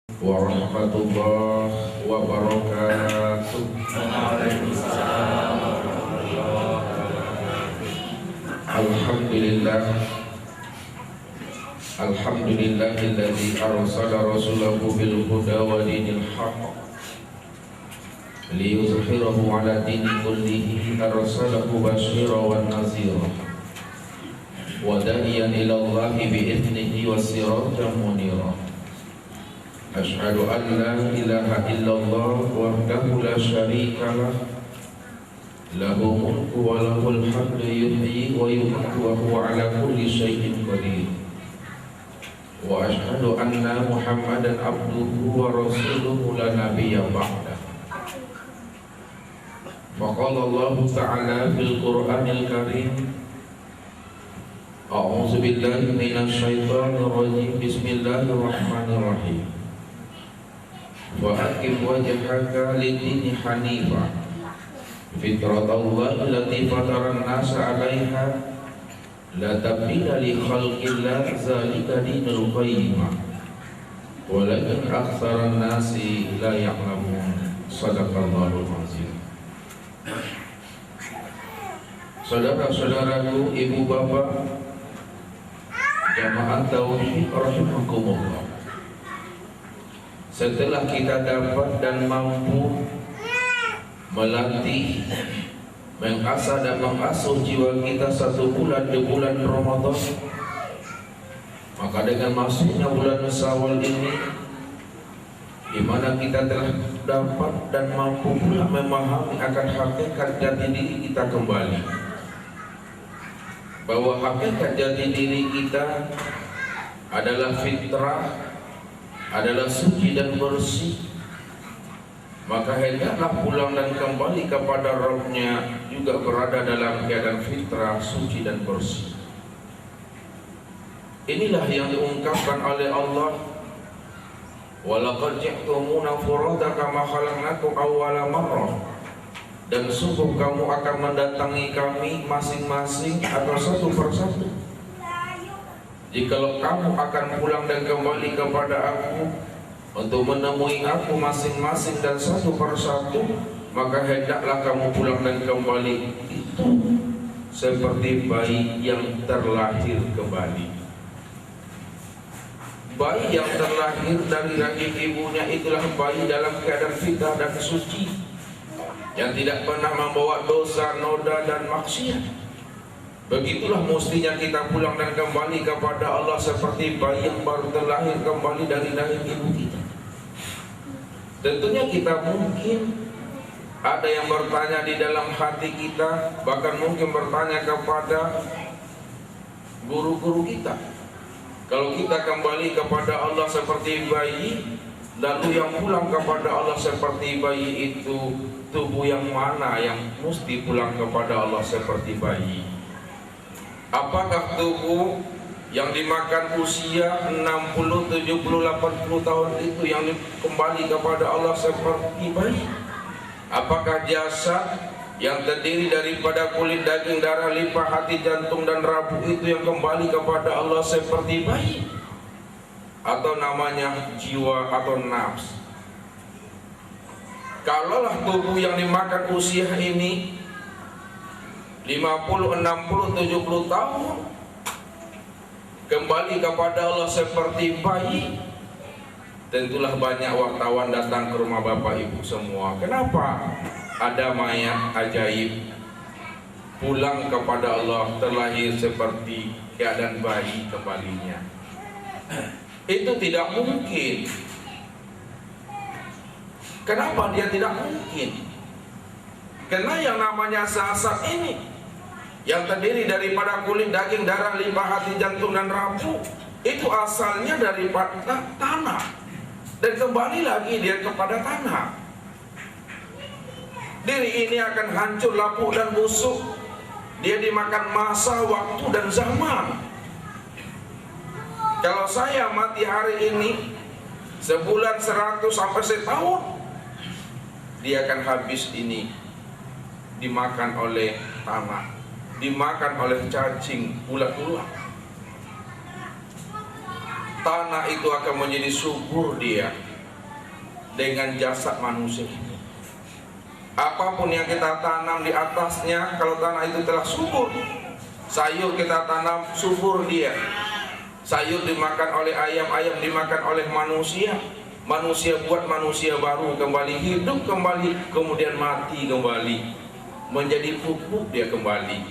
warahmatullahi wabarakatuh. Alhamdulillah, alhamdulillahilladzi arsala rasulahu bil huda wa dinil haqq liyuzhirahu ala dini kullihi. Arsalahu basyiran wan nazira wa da'iyan ila Allahi bi idnihi wa sirajan munira. Asyhadu an la ilaha illallah wahdahu la syarika lah, lahu mulku wa lahul hamdu yuhyi wa yumiitu wa huwa ala kulli syai'in qadir. Wa asyhadu anna Muhammadan abduhu wa rasuluhu la nabiyya ba'da. Faqala Allah ta'ala fil Qur'anil Karim, a'udzu billahi minasy syaithanir rajim. Bismillahirrahmanirrahim. Wa aqim wajhaka lid-dini hanifan fitratallahi allati fataran nasa 'alaiha la tabdila li khalqillah zalika dinul qayyimah walakin aktsaran nasi la ya'lamun. Shadaqallahul azim. Saudara-saudaraku, ibu bapak, jamaah tauhid rahimakumullah. Setelah kita dapat dan mampu melatih, mengasah dan mengasuh jiwa kita 1 bulan di bulan Ramadan, maka dengan masuknya bulan Syawal ini, di mana kita telah dapat dan mampu pula memahami akan hakikat jati diri kita kembali, bahwa hakikat jati diri kita adalah fitrah, adalah suci dan bersih, maka hendaklah pulang dan kembali kepada Rabb-Nya juga berada dalam keadaan fitrah, suci dan bersih. Inilah yang diungkapkan oleh Allah, walaqad ji'tumuna furada kama khalaqnakum awwala marrah, dan sungguh kamu akan mendatangi kami masing-masing atau satu persatu. Jikalau kamu akan pulang dan kembali kepada aku untuk menemui aku masing-masing dan satu persatu, maka hendaklah kamu pulang dan kembali itu seperti bayi yang terlahir kembali. Bayi yang terlahir dari rahim ibunya itulah bayi dalam keadaan fitrah dan suci, yang tidak pernah membawa dosa, noda dan maksiat. Begitulah mestinya kita pulang dan kembali kepada Allah seperti bayi yang baru terlahir kembali dari rahim ibu kita. Tentunya kita mungkin ada yang bertanya di dalam hati kita, bahkan mungkin bertanya kepada guru-guru kita, kalau kita kembali kepada Allah seperti bayi, lalu yang pulang kepada Allah seperti bayi itu, tubuh yang mana yang mesti pulang kepada Allah seperti bayi? Apakah tubuh yang dimakan usia 60, 70, 80 tahun itu yang kembali kepada Allah seperti bayi? Apakah jasad yang terdiri daripada kulit, daging, darah, limpa, hati, jantung dan rabuk itu yang kembali kepada Allah seperti bayi? Atau namanya jiwa atau nafs? Kalaulah tubuh yang dimakan usia ini 50, 60, 70 tahun kembali kepada Allah seperti bayi, tentulah banyak wartawan datang ke rumah bapak ibu semua. Kenapa? Ada mayat ajaib pulang kepada Allah terlahir seperti keadaan bayi kembalinya. Itu tidak mungkin. Kenapa dia tidak mungkin? Karena yang namanya jasad ini yang terdiri daripada kulit, daging, darah, limpa, hati, jantung dan rabuk, itu asalnya daripada tanah, dan kembali lagi dia kepada tanah. Diri ini akan hancur, lapuk dan busuk. Dia dimakan masa, waktu dan zaman. Kalau saya mati hari ini, sebulan, 100 sampai setahun, dia akan habis ini dimakan oleh tanah, dimakan oleh cacing, ulat-ulat. Tanah itu akan menjadi subur dia, dengan jasad manusia. Apapun yang kita tanam di atasnya, kalau tanah itu telah subur, sayur kita tanam subur dia. Sayur dimakan oleh ayam, ayam dimakan oleh manusia. Manusia buat manusia baru kembali, hidup kembali, kemudian mati kembali, menjadi pupuk dia kembali.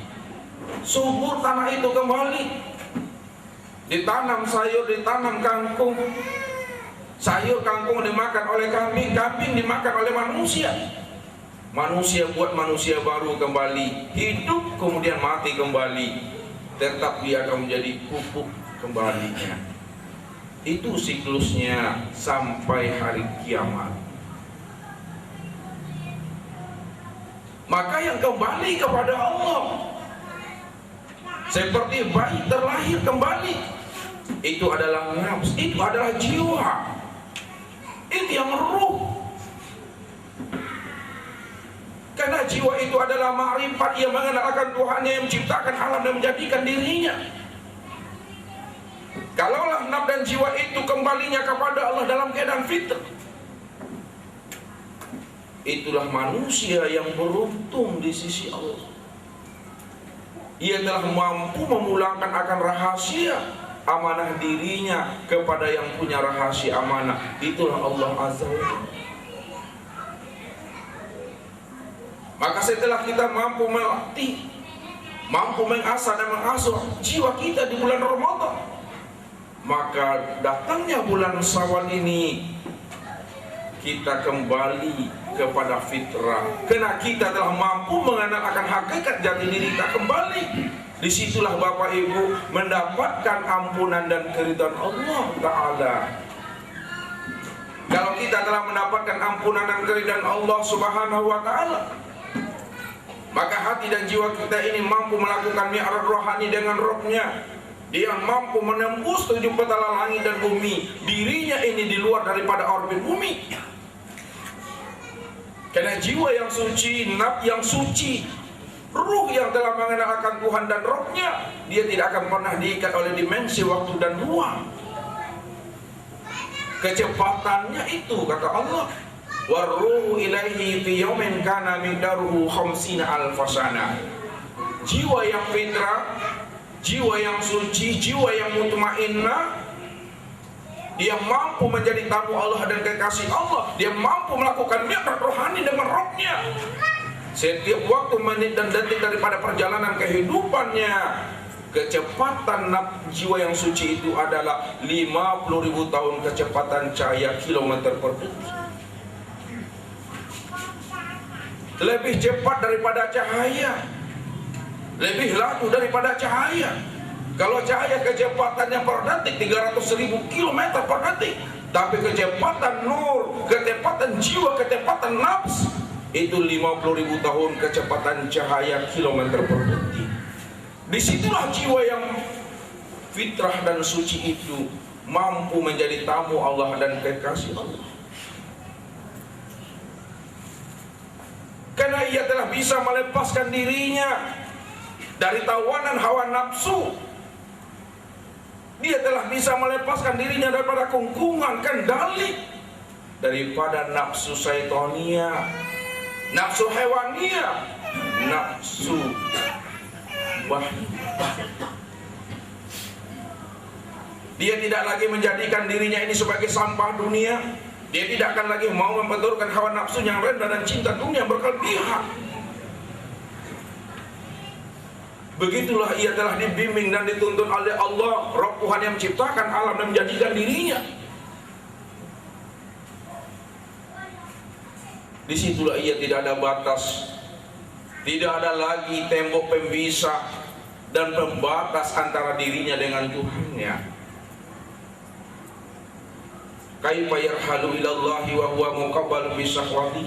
Subur tanah itu kembali. Ditanam sayur, ditanam kangkung. Sayur kangkung dimakan oleh kambing, kambing dimakan oleh manusia. Manusia buat manusia baru kembali, hidup kemudian mati kembali, tetap dia akan menjadi pupuk kembalinya. Itu siklusnya sampai hari kiamat. Maka yang kembali kepada Allah seperti bayi terlahir kembali, itu adalah nafs, itu adalah jiwa, itu yang ruh. Karena jiwa itu adalah ma'rifat, ia mengenal akan Tuhannya yang menciptakan alam dan menjadikan dirinya. Kalaulah nafs dan jiwa itu kembalinya kepada Allah dalam keadaan fitrah, itulah manusia yang beruntung di sisi Allah. Ia telah mampu memulangkan akan rahasia amanah dirinya kepada yang punya rahasia amanah. Itulah Allah Azza wa Jalla. Maka setelah kita mampu melatih, mampu mengasah dan mengasuh jiwa kita di bulan Ramadan, maka datangnya bulan Syawal ini kita kembali kepada fitrah. Karena kita telah mampu mengenal akan hakikat jati diri kita kembali. Disitulah Bapak Ibu mendapatkan ampunan dan keridhaan Allah Ta'ala. Kalau kita telah mendapatkan ampunan dan keridhaan Allah Subhanahu wa Ta'ala, maka hati dan jiwa kita ini mampu melakukan mi'raj rohani dengan rohnya. Dia mampu menembus 7 petala langit dan bumi. Dirinya ini di luar daripada orbit bumi. Karena jiwa yang suci, nafs yang suci, ruh yang telah mengenal akan Tuhan dan rohnya, dia tidak akan pernah diikat oleh dimensi waktu dan ruang. Kecepatannya itu kata Allah, warruhu ilaihi fi yaumin kana miqdaruhu 50,000 sana. Jiwa yang fitrah, jiwa yang suci, jiwa yang mutmainnah, dia mampu menjadi tamu Allah dan kekasih Allah. Dia mampu melakukan mi'raj rohani dengan rohnya. Setiap waktu, menit dan detik daripada perjalanan kehidupannya, kecepatan jiwa yang suci itu adalah 50.000 tahun kecepatan cahaya kilometer per detik. Lebih cepat daripada cahaya, lebih laju daripada cahaya. Kalau cahaya kecepatannya per detik 300.000 km per detik, tapi kecepatan nur, kecepatan jiwa, kecepatan nafs itu 50.000 tahun kecepatan cahaya kilometer per detik. Disitulah jiwa yang fitrah dan suci itu mampu menjadi tamu Allah dan kekasih Allah. Karena ia telah bisa melepaskan dirinya dari tawanan hawa nafsu. Dia telah bisa melepaskan dirinya daripada kungkungan kendali daripada nafsu syaitonia, nafsu hewania, nafsu bahimah. Dia tidak lagi menjadikan dirinya ini sebagai sampah dunia. Dia tidak akan lagi mau membenturkan hawa nafsu yang rendah dan cinta dunia yang berkelebihan. Begitulah ia telah dibimbing dan dituntun oleh Allah, Roh Tuhan yang menciptakan alam dan menjadikan dirinya. Disitulah ia tidak ada batas, tidak ada lagi tembok pemisah dan pembatas antara dirinya dengan Tuhannya. Kaifa yarhalu ilallahi wa huwa muqabbalun bisahwati.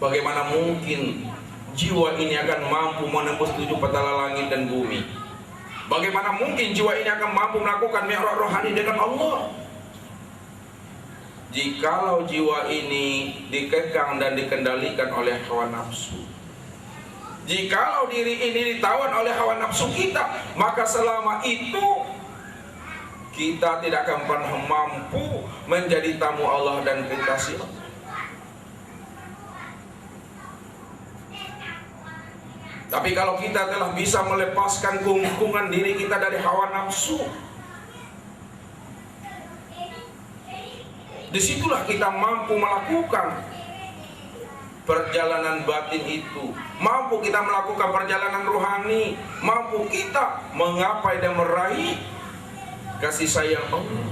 Bagaimana mungkin jiwa ini akan mampu menembus 7 petala langit dan bumi? Bagaimana mungkin jiwa ini akan mampu melakukan mi'raj rohani dengan Allah? Jikalau jiwa ini dikekang dan dikendalikan oleh hawa nafsu, jikalau diri ini ditawan oleh hawa nafsu kita, maka selama itu kita tidak akan pernah mampu menjadi tamu Allah dan kekasih Allah. Tapi kalau kita telah bisa melepaskan kungkungan diri kita dari hawa nafsu, disitulah kita mampu melakukan perjalanan batin itu, mampu kita melakukan perjalanan rohani, mampu kita menggapai dan meraih kasih sayang Allah.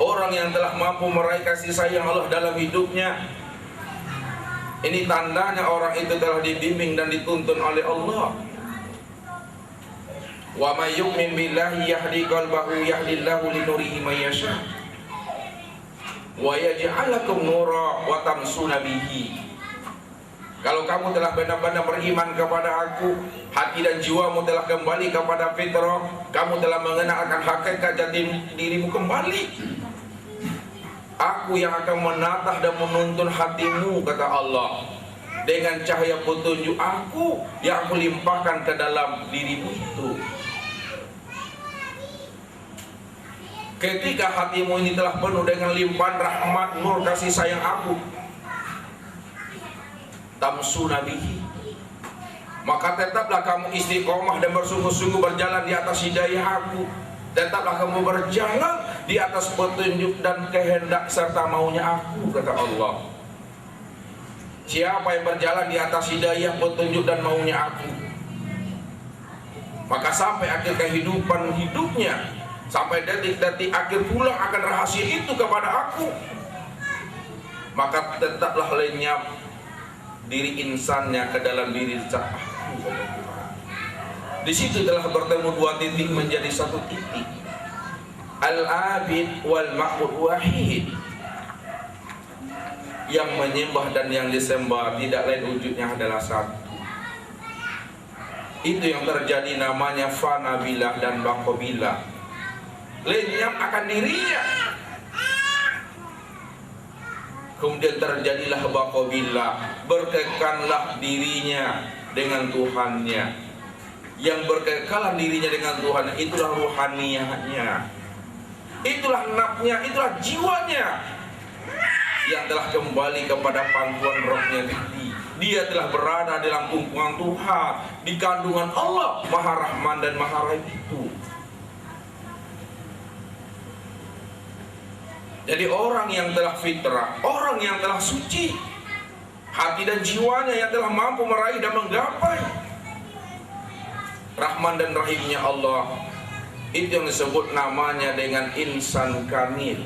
Orang yang telah mampu meraih kasih sayang Allah dalam hidupnya, ini tandanya orang itu telah dibimbing dan dituntun oleh Allah. Wa may yu'min billahi yahdi qalbahu yahdillahu li nurihi may yasha wa yaj'al lakum nura wa tamsuna bihi. Kalau kamu telah benar-benar beriman kepada aku, hati dan jiwamu telah kembali kepada fitrah, kamu telah mengenalkan hakikat jati dirimu kembali, aku yang akan menatah dan menuntun hatimu, kata Allah, dengan cahaya petunjuk aku yang aku limpahkan ke dalam dirimu itu. Ketika hatimu ini telah penuh dengan limpahan rahmat, nur, kasih sayang aku, tamsuna bihi, maka tetaplah kamu istiqomah dan bersungguh-sungguh berjalan di atas hidayah aku. Tetaplah kamu berjalan di atas petunjuk dan kehendak serta maunya aku, kata Allah. Siapa yang berjalan di atas hidayah, petunjuk dan maunya aku, maka sampai akhir kehidupan hidupnya, sampai detik-detik akhir pulang akan rahasia itu kepada aku, maka tetaplah lenyap diri insannya ke dalam diri aku. Di situ telah bertemu dua titik menjadi satu titik. Al-abid wal ma'bud wahid. Yang menyembah dan yang disembah tidak lain wujudnya adalah satu. Itu yang terjadi, namanya fana billah dan baqabillah. Lenyap akan dirinya. Kemudian terjadilah baqabillah, berkekanlah dirinya dengan Tuhannya. Yang berkekalan dirinya dengan Tuhan, itulah ruhaniyahnya, itulah nafnya, itulah jiwanya yang telah kembali kepada pangkuan rohnya tadi. Dia telah berada dalam kungkungan Tuhan, di kandungan Allah Maha Rahman dan Maha Rahim itu. Jadi orang yang telah fitrah, orang yang telah suci, hati dan jiwanya yang telah mampu meraih dan menggapai Rahman dan Rahimnya Allah, itu yang disebut namanya dengan insan kamil.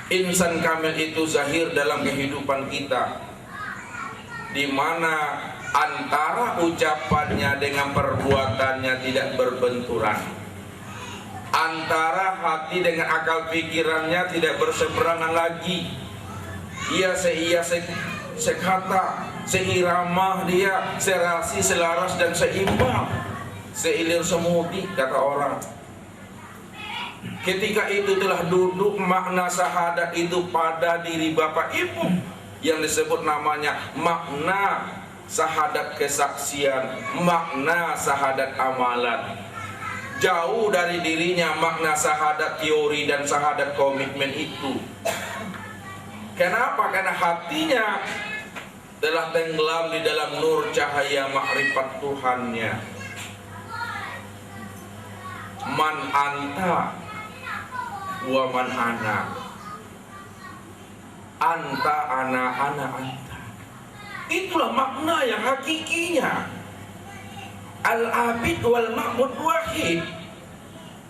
Insan kamil itu zahir dalam kehidupan kita, di mana antara ucapannya dengan perbuatannya tidak berbenturan, antara hati dengan akal pikirannya tidak berseberangan lagi. Ia sekata, seirama dia, serasi, selaras dan seimbang, seilir semudi, kata orang. Ketika itu telah duduk makna syahadat itu pada diri Bapak Ibu, yang disebut namanya makna syahadat kesaksian, makna syahadat amalan. Jauh dari dirinya makna syahadat teori dan syahadat komitmen itu. Kenapa? Karena hatinya telah tenggelam di dalam nur cahaya makrifat Tuhannya. Man anta wa man ana, anta ana anta. Itulah makna yang hakikinya. Al-abid wal ma'bud wahid,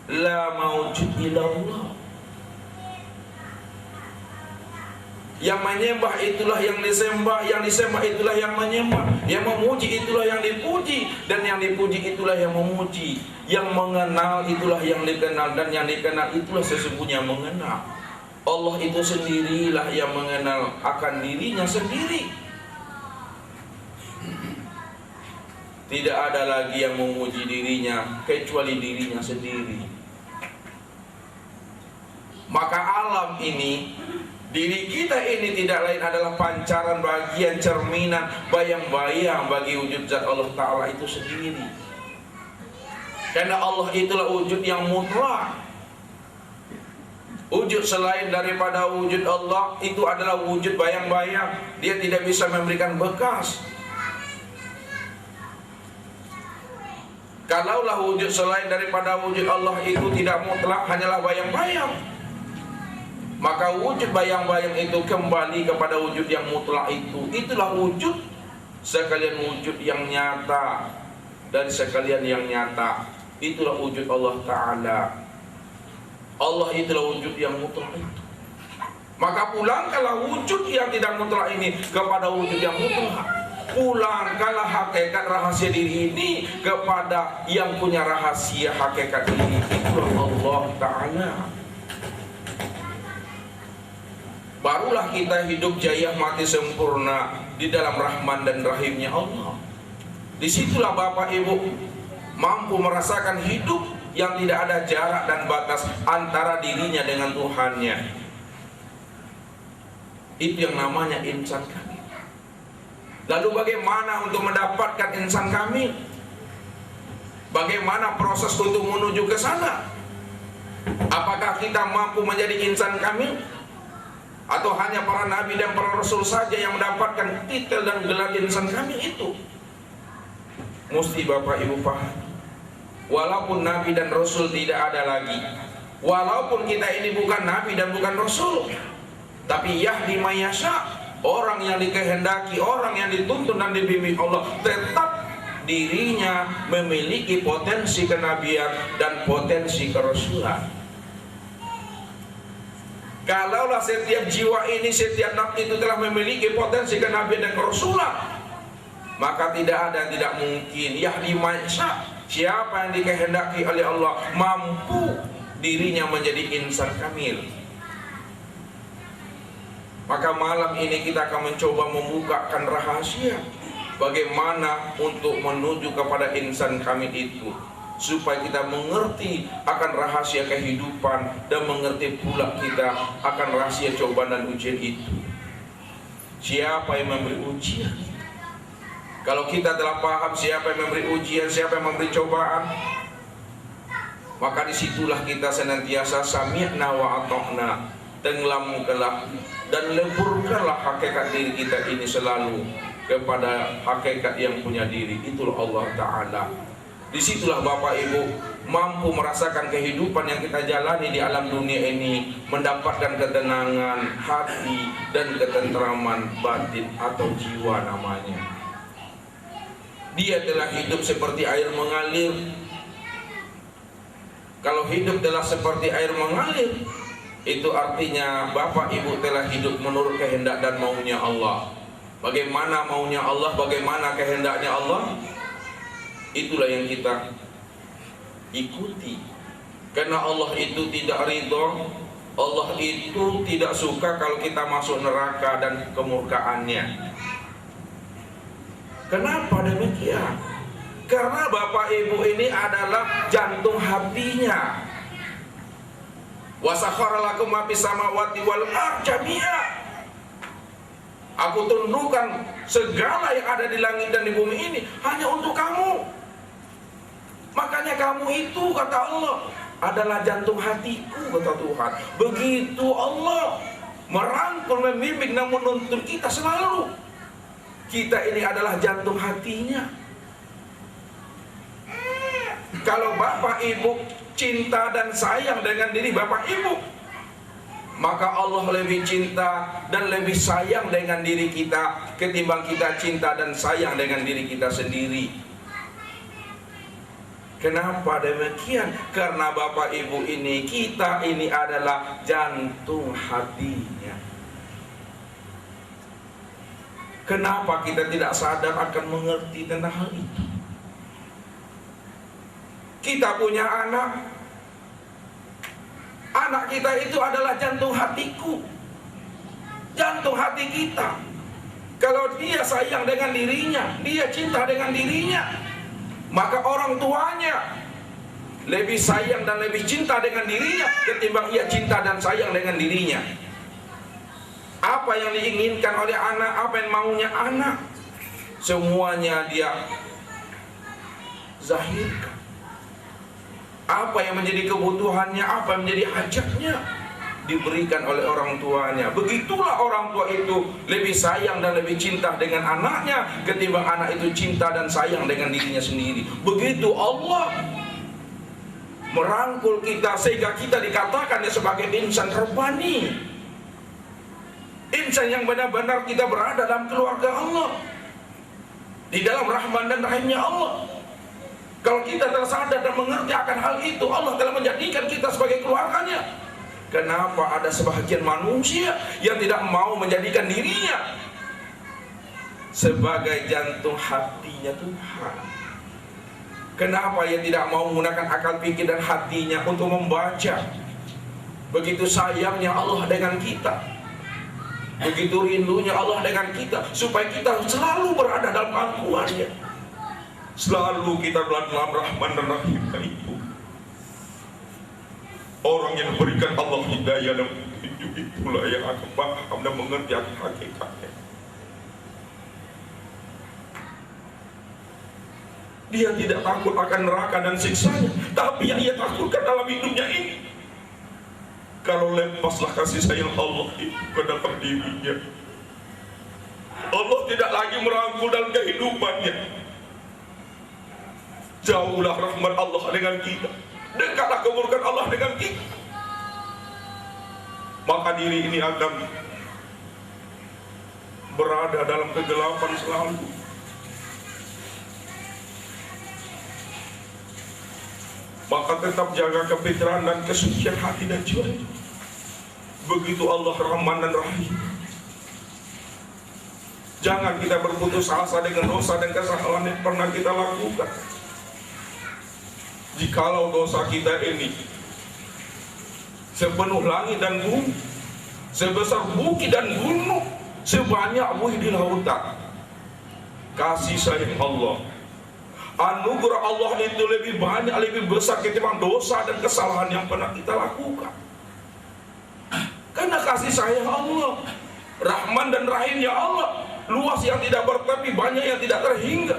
la mawjud illallah. Yang menyembah itulah yang disembah, yang disembah itulah yang menyembah, yang memuji itulah yang dipuji, dan yang dipuji itulah yang memuji, yang mengenal itulah yang dikenal, dan yang dikenal itulah sesungguhnya mengenal. Allah itu sendirilah yang mengenal akan dirinya sendiri. Tidak ada lagi yang memuji dirinya kecuali dirinya sendiri. Maka alam ini, diri kita ini tidak lain adalah pancaran, bagian, cerminan, bayang-bayang bagi wujud zat Allah Ta'ala itu sendiri. Karena Allah itulah wujud yang mutlak. Wujud selain daripada wujud Allah itu adalah wujud bayang-bayang. Dia tidak bisa memberikan bekas. Kalaulah wujud selain daripada wujud Allah itu tidak mutlak, hanyalah bayang-bayang, maka wujud bayang-bayang itu kembali kepada wujud yang mutlak itu. Itulah wujud sekalian wujud yang nyata dan sekalian yang nyata. Itulah wujud Allah Ta'ala. Allah itulah wujud yang mutlak itu. Maka pulangkanlah wujud yang tidak mutlak ini kepada wujud yang mutlak. Pulangkanlah hakikat rahasia diri ini kepada yang punya rahasia hakikat ini. Itulah Allah Ta'ala. Barulah kita hidup jaya mati sempurna di dalam rahman dan rahimnya Allah. Disitulah Bapak Ibu mampu merasakan hidup yang tidak ada jarak dan batas antara dirinya dengan Tuhannya. Itu yang namanya insan kamil. Lalu bagaimana untuk mendapatkan insan kamil? Bagaimana proses untuk menuju ke sana? Apakah kita mampu menjadi insan kamil? Atau hanya para nabi dan para rasul saja yang mendapatkan titel dan gelar insan kamil itu? Mesti Bapak Ibu paham, walaupun nabi dan rasul tidak ada lagi, walaupun kita ini bukan nabi dan bukan rasul, tapi yahdi mayasya, orang yang dikehendaki, orang yang dituntun dan dibimbing Allah, tetap dirinya memiliki potensi kenabian dan potensi kerasulan. Kalaulah setiap jiwa ini, setiap nafsu itu telah memiliki potensi kenabian dan kerasulan, maka tidak ada yang tidak mungkin. Yahdi mayasya, siapa yang dikehendaki oleh Allah mampu dirinya menjadi insan kamil. Maka malam ini kita akan mencoba membukakan rahasia bagaimana untuk menuju kepada insan kamil itu, supaya kita mengerti akan rahasia kehidupan dan mengerti pula kita akan rahasia cobaan dan ujian itu. Siapa yang memberi ujian? Kalau kita telah paham siapa yang memberi ujian, siapa yang memberi cobaan, maka disitulah kita senantiasa sami'na wa ata'na, tenggelamkanlah dan leburkanlah hakikat diri kita ini selalu kepada hakikat yang punya diri. Itulah Allah Ta'ala. Disitulah Bapak Ibu mampu merasakan kehidupan yang kita jalani di alam dunia ini, mendapatkan ketenangan hati dan ketentraman batin atau jiwa namanya. Dia telah hidup seperti air mengalir. Kalau hidup telah seperti air mengalir, itu artinya Bapak Ibu telah hidup menurut kehendak dan maunya Allah. Bagaimana maunya Allah, bagaimana kehendaknya Allah, itulah yang kita ikuti. Karena Allah itu tidak ridho, Allah itu tidak suka kalau kita masuk neraka dan kemurkaannya. Kenapa demikian? Karena Bapak Ibu ini adalah jantung hatinya. Wa sakhkhara lakum ma fis samawati wal ardi jami'a. Aku tundukkan segala yang ada di langit dan di bumi ini hanya untuk kamu. Makanya kamu itu, kata Allah, adalah jantung hatiku, kata Tuhan. Begitu Allah merangkul, membimbing dan menuntun kita selalu. Kita ini adalah jantung hatinya. Kalau Bapak Ibu cinta dan sayang dengan diri Bapak Ibu, maka Allah lebih cinta dan lebih sayang dengan diri kita ketimbang kita cinta dan sayang dengan diri kita sendiri. Kenapa demikian? Karena Bapak Ibu ini, kita ini adalah jantung hatinya. Kenapa kita tidak sadar akan mengerti tentang hal itu? Kita punya anak, anak kita itu adalah jantung hatiku, jantung hati kita. Kalau dia sayang dengan dirinya, dia cinta dengan dirinya, maka orang tuanya lebih sayang dan lebih cinta dengan dirinya ketimbang ia cinta dan sayang dengan dirinya. Apa yang diinginkan oleh anak, apa yang maunya anak, semuanya dia zahirkan. Apa yang menjadi kebutuhannya, apa yang menjadi hajatnya, diberikan oleh orang tuanya. Begitulah orang tua itu lebih sayang dan lebih cinta dengan anaknya ketimbang anak itu cinta dan sayang dengan dirinya sendiri. Begitu Allah merangkul kita sehingga kita dikatakan sebagai insan rabbani, insan yang benar-benar kita berada dalam keluarga Allah, di dalam rahman dan rahimnya Allah. Kalau kita telah sadar dan mengerti akan hal itu, Allah telah menjadikan kita sebagai keluarganya. Kenapa ada sebahagian manusia yang tidak mau menjadikan dirinya sebagai jantung hatinya Tuhan? Kenapa ia tidak mau menggunakan akal pikir dan hatinya untuk membaca begitu sayangnya Allah dengan kita, begitu rindunya Allah dengan kita, supaya kita selalu berada dalam pangkuannya, selalu kita berada dalam rahman dan rahimnya itu. Orang yang diberikan Allah hidayah dan petunjuk itulah yang akan paham dan mengerti akan hakikatnya. Dia tidak takut akan neraka dan siksanya, tapi yang ia takutkan dalam hidupnya ini, kalau lepaslah kasih sayang Allah itu ke dalam dirinya, Allah tidak lagi merangkul dalam kehidupannya. Jauhlah rahmat Allah dengan kita, dekatlah keburukan Allah dengan kita, maka diri ini akan berada dalam kegelapan selalu. Maka tetap jaga kefitrahan dan kesucian hati dan jiwa. Begitu Allah Rahman dan Rahim. Jangan kita berputus asa dengan dosa dan kesalahan yang pernah kita lakukan. Jikalau dosa kita ini sepenuh langit dan bumi, sebesar bukit dan gunung, sebanyak buih di lautan, kasih sayang Allah, anugerah Allah itu lebih banyak, lebih besar ketimbang dosa dan kesalahan yang pernah kita lakukan. Karena kasih sayang Allah, Rahman dan Rahimnya Allah, luas yang tidak bertepi, banyak yang tidak terhingga.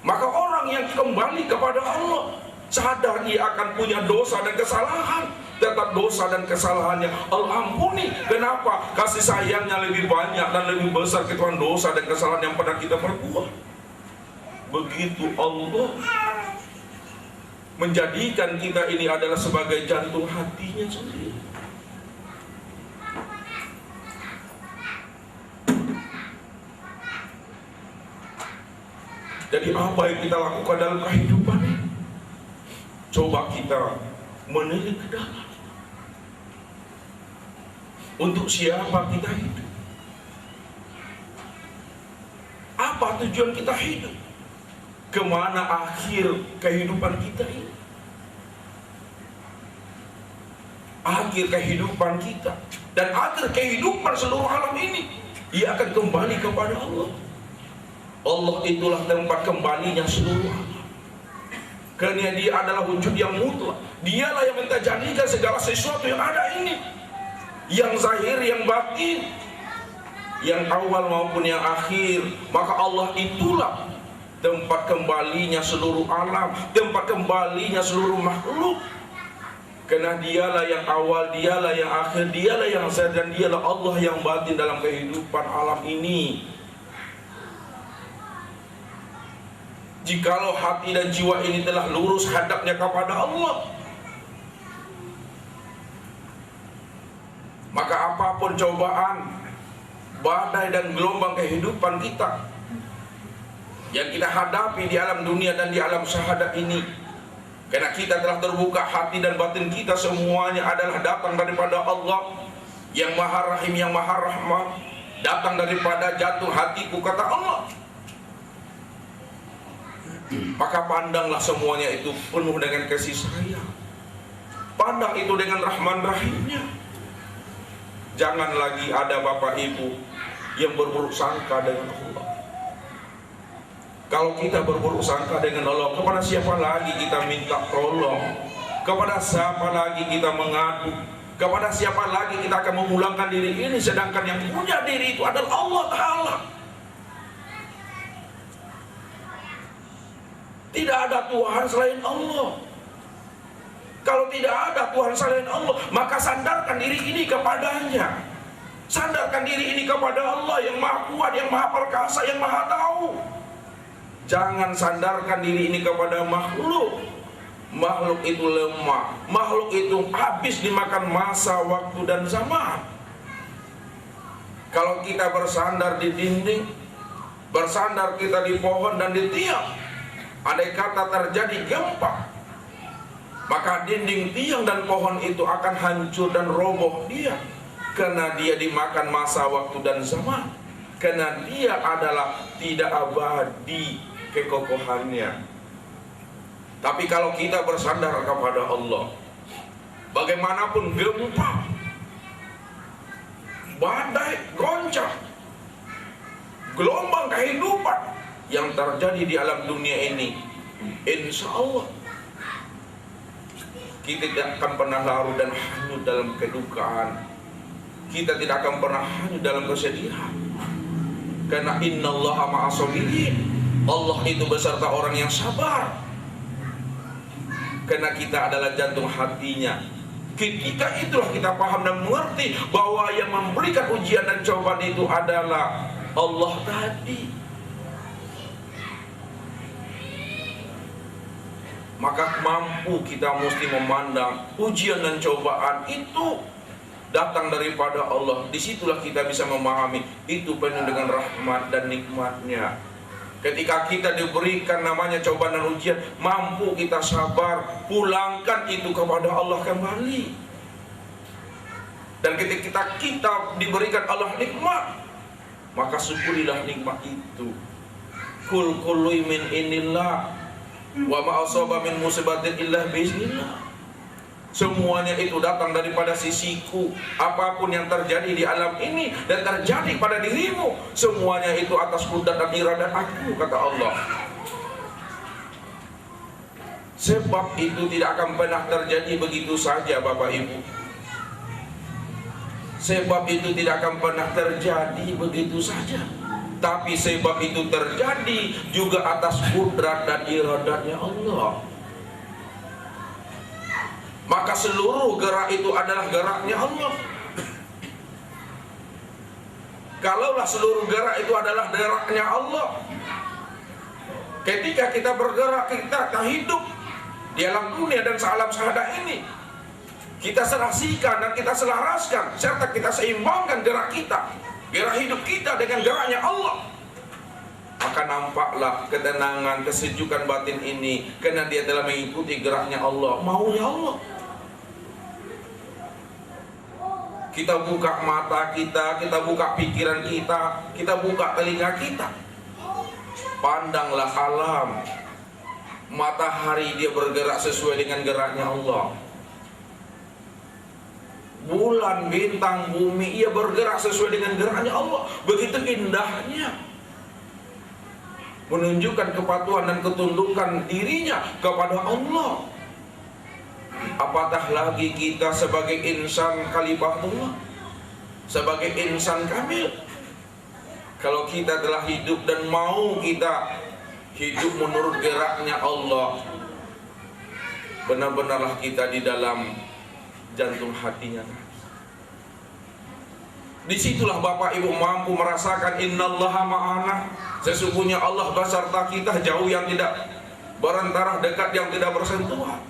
Maka orang yang kembali kepada Allah, sadar ia akan punya dosa dan kesalahan, tetap dosa dan kesalahannya Allah ampuni. Kenapa? Kasih sayangnya lebih banyak dan lebih besar ketimbang dosa dan kesalahan yang pernah kita perbuat. Begitu Allah menjadikan kita ini adalah sebagai jantung hatinya sendiri. Jadi apa yang kita lakukan dalam kehidupan ini? Coba kita menilik ke dalam. Untuk siapa kita hidup? Apa tujuan kita hidup? Kemana akhir kehidupan kita ini? Akhir kehidupan kita dan akhir kehidupan seluruh alam ini, ia akan kembali kepada Allah. Allah itulah tempat kembalinya seluruh alam. Karena Dia adalah wujud yang mutlak. Dialah yang menjadikan segala sesuatu yang ada ini, yang zahir, yang batin, yang awal maupun yang akhir. Maka Allah itulah tempat kembalinya seluruh alam, tempat kembalinya seluruh makhluk. Karena Dialah yang awal, Dialah yang akhir, Dialah yang zahir, dan Dialah Allah yang batin dalam kehidupan alam ini. Jikalau hati dan jiwa ini telah lurus hadapnya kepada Allah, maka apapun cobaan, badai dan gelombang kehidupan kita yang kita hadapi di alam dunia dan di alam syahadat ini, karena kita telah terbuka hati dan batin kita, semuanya adalah datang daripada Allah yang Maha Rahim, yang Maha Rahman, datang daripada jantung hatiku, kata Allah. Maka pandanglah semuanya itu penuh dengan kasih sayang. Pandang itu dengan Rahman Rahimnya. Jangan lagi ada bapak ibu yang berburuk sangka dengan Allah. Kalau kita berburuk sangka dengan Allah, kepada siapa lagi kita minta tolong? Kepada siapa lagi kita mengadu? Kepada siapa lagi kita akan memulangkan diri ini? Sedangkan yang punya diri itu adalah Allah Ta'ala. Tidak ada Tuhan selain Allah. Kalau tidak ada Tuhan selain Allah, maka sandarkan diri ini kepadanya. Sandarkan diri ini kepada Allah yang maha kuat, yang maha perkasa, yang maha tahu. Jangan sandarkan diri ini kepada makhluk. Makhluk itu lemah, makhluk itu habis dimakan masa, waktu, dan zaman. Kalau kita bersandar di dinding, bersandar kita di pohon dan di tiang, andai kata terjadi gempa, maka dinding, tiang, dan pohon itu akan hancur dan roboh dia. Karena dia dimakan masa, waktu, dan zaman. Karena dia adalah tidak abadi kekokohannya. Tapi kalau kita bersandar kepada Allah, bagaimanapun gempa, badai, goncang, gelombang kehidupan yang terjadi di alam dunia ini, insya Allah kita tidak akan pernah larut dan hanyut dalam kedukaan. Kita tidak akan pernah hanyut dalam kesedihan. Karena innallaha ma'as-sabirin. Allah itu beserta orang yang sabar. Karena kita adalah jantung hatinya. Ketika itulah kita paham dan mengerti bahwa yang memberikan ujian dan cobaan itu adalah Allah tadi. Maka mampu kita mesti memandang ujian dan cobaan itu datang daripada Allah. Disitulah kita bisa memahami itu penuh dengan rahmat dan nikmatnya. Ketika kita diberikan namanya cobaan dan ujian, mampu kita sabar, pulangkan itu kepada Allah kembali. Dan ketika kita diberikan Allah nikmat, maka syukurilah nikmat itu. Kul kullu min indillah wa ma asaba min musibatin illa biiznillah. Semuanya itu datang daripada sisiku. Apapun yang terjadi di alam ini dan terjadi pada dirimu, semuanya itu atas kudrat dan iradat aku, kata Allah. Sebab itu tidak akan pernah terjadi begitu saja, Bapak Ibu. Sebab itu tidak akan pernah terjadi begitu saja. Tapi sebab itu terjadi juga atas kudrat dan iradatnya Allah. Maka seluruh gerak itu adalah geraknya Allah. Kalaulah seluruh gerak itu adalah geraknya Allah, ketika kita bergerak, kita hidup di alam dunia dan sealam syahadah ini, kita serasikan dan kita selaraskan serta kita seimbangkan gerak kita, gerak hidup kita dengan geraknya Allah, maka nampaklah ketenangan, kesejukan batin ini karena dia telah mengikuti geraknya Allah, maunya Allah. Kita buka mata kita, kita buka pikiran kita, kita buka telinga kita. Pandanglah alam. Matahari dia bergerak sesuai dengan geraknya Allah. Bulan, bintang, bumi ia bergerak sesuai dengan geraknya Allah. Begitu indahnya. Menunjukkan kepatuhan dan ketundukan dirinya kepada Allah. Apatah lagi kita sebagai insan khalifahullah, sebagai insan kamil. Kalau kita telah hidup dan mau kita hidup menurut geraknya Allah, benar-benarlah kita di dalam jantung hatinya. Disitulah Bapak Ibu mampu merasakan innallaha ma'ana. Sesungguhnya Allah beserta kita, jauh yang tidak berantara, dekat yang tidak bersentuhan.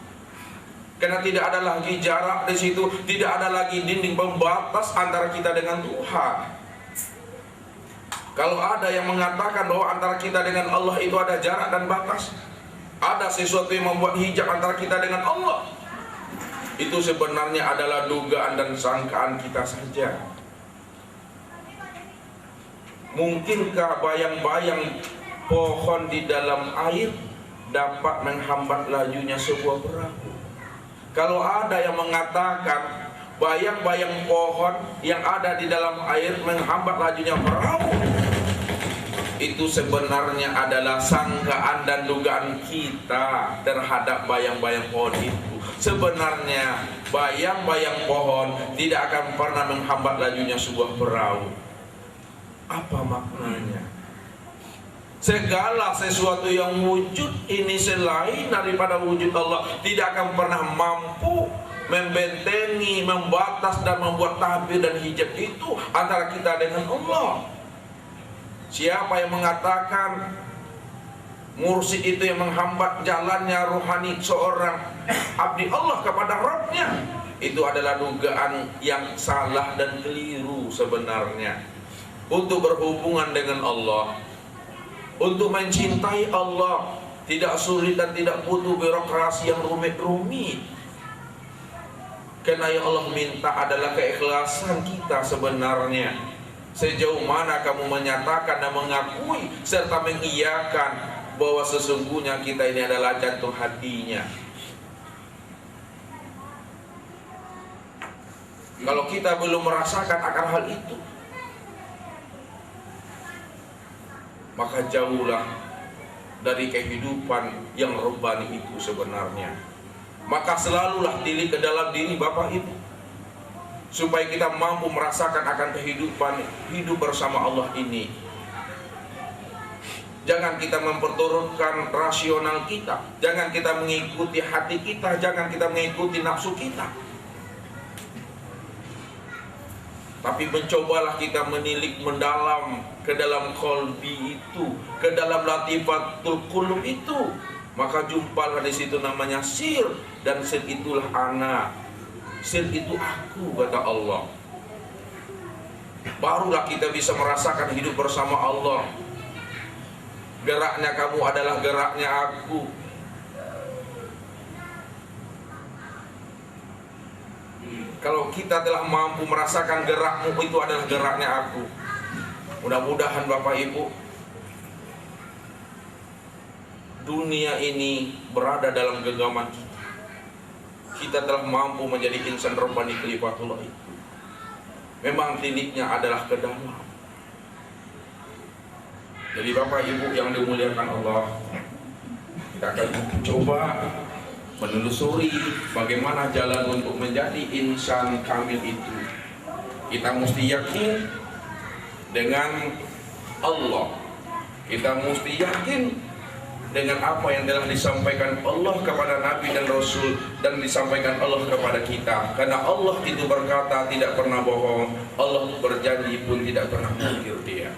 Karena tidak ada lagi jarak di situ, tidak ada lagi dinding pembatas antara kita dengan Tuhan. Kalau ada yang mengatakan bahwa antara kita dengan Allah itu ada jarak dan batas, ada sesuatu yang membuat hijab antara kita dengan Allah, itu sebenarnya adalah dugaan dan sangkaan kita saja. Mungkinkah bayang-bayang pohon di dalam air dapat menghambat lajunya sebuah perahu? Kalau ada yang mengatakan bayang-bayang pohon yang ada di dalam air menghambat lajunya perahu, itu sebenarnya adalah sangkaan dan dugaan kita terhadap bayang-bayang pohon itu. Sebenarnya bayang-bayang pohon tidak akan pernah menghambat lajunya sebuah perahu. Apa maknanya? Segala sesuatu yang wujud ini selain daripada wujud Allah tidak akan pernah mampu membentengi, membatas dan membuat tabir dan hijab itu antara kita dengan Allah. Siapa yang mengatakan mursyid itu yang menghambat jalannya rohani seorang abdi Allah kepada Rabbnya, itu adalah dugaan yang salah dan keliru sebenarnya. Untuk berhubungan dengan Allah, untuk mencintai Allah, tidak sulit dan tidak butuh birokrasi yang rumit-rumit. Karena yang Allah minta adalah keikhlasan kita sebenarnya. Sejauh mana kamu menyatakan dan mengakui serta mengiyakan bahwa sesungguhnya kita ini adalah jantung hatinya. Kalau kita belum merasakan akan hal itu, maka jauhlah dari kehidupan yang robbani itu sebenarnya. Maka selalulah tilik ke dalam diri Bapak Ibu, supaya kita mampu merasakan akan kehidupan hidup bersama Allah ini. Jangan kita memperturutkan rasional kita, jangan kita mengikuti hati kita, jangan kita mengikuti nafsu kita. Tapi mencobalah kita menilik mendalam ke dalam kolbi itu, ke dalam latifatul qulub itu. Maka jumpalah di situ namanya sir, dan sir itulah ana. Sir itu aku, kata Allah. Barulah kita bisa merasakan hidup bersama Allah. Geraknya kamu adalah geraknya aku. Kalau kita telah mampu merasakan gerakmu itu adalah geraknya aku. Mudah-mudahan Bapak Ibu, dunia ini berada dalam genggaman kita. Kita telah mampu menjadi insan robbani khalifatullah itu. Memang tiliknya adalah ke dalam. Jadi Bapak Ibu yang dimuliakan Allah, kita akan coba menelusuri bagaimana jalan untuk menjadi insan kamil itu. Kita mesti yakin dengan Allah. Kita mesti yakin dengan apa yang telah disampaikan Allah kepada Nabi dan Rasul, dan disampaikan Allah kepada kita. Karena Allah itu berkata tidak pernah bohong, Allah berjanji pun tidak pernah mungkir dia.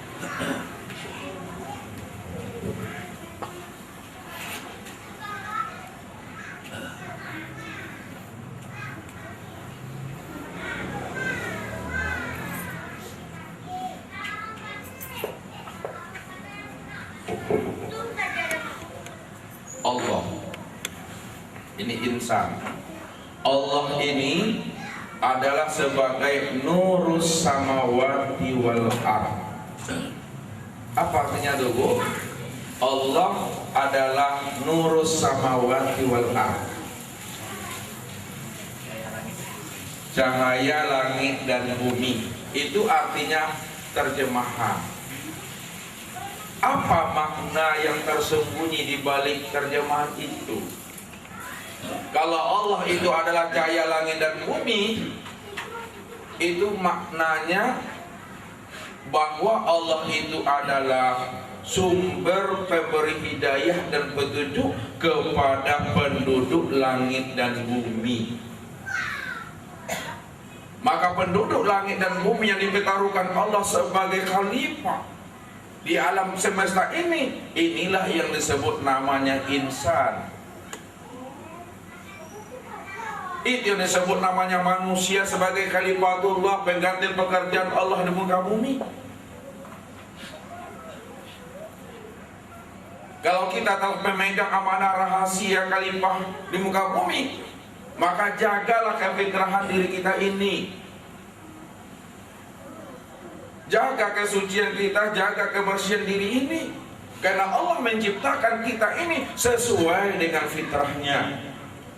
Allah ini insan. Allah ini adalah sebagai nurus samawati wal ard. Apa artinya dulu? Allah adalah nurus samawati wal ard, cahaya langit dan bumi. Itu artinya terjemahan. Apa makna yang tersembunyi di balik terjemahan itu? Kalau Allah itu adalah cahaya langit dan bumi, itu maknanya bahwa Allah itu adalah sumber pemberi hidayah dan petunjuk kepada penduduk langit dan bumi. Maka penduduk langit dan bumi yang dipertaruhkan Allah sebagai khalifah di alam semesta ini, inilah yang disebut namanya insan. Itu yang disebut namanya manusia sebagai khalifatullah, pengganti pekerjaan Allah di muka bumi. Kalau kita telah memegang amanah rahasia khalifah di muka bumi, maka jagalah kefitrahan diri kita ini. Jaga kesucian kita, jaga kebersihan diri ini. Karena Allah menciptakan kita ini sesuai dengan fitrahnya.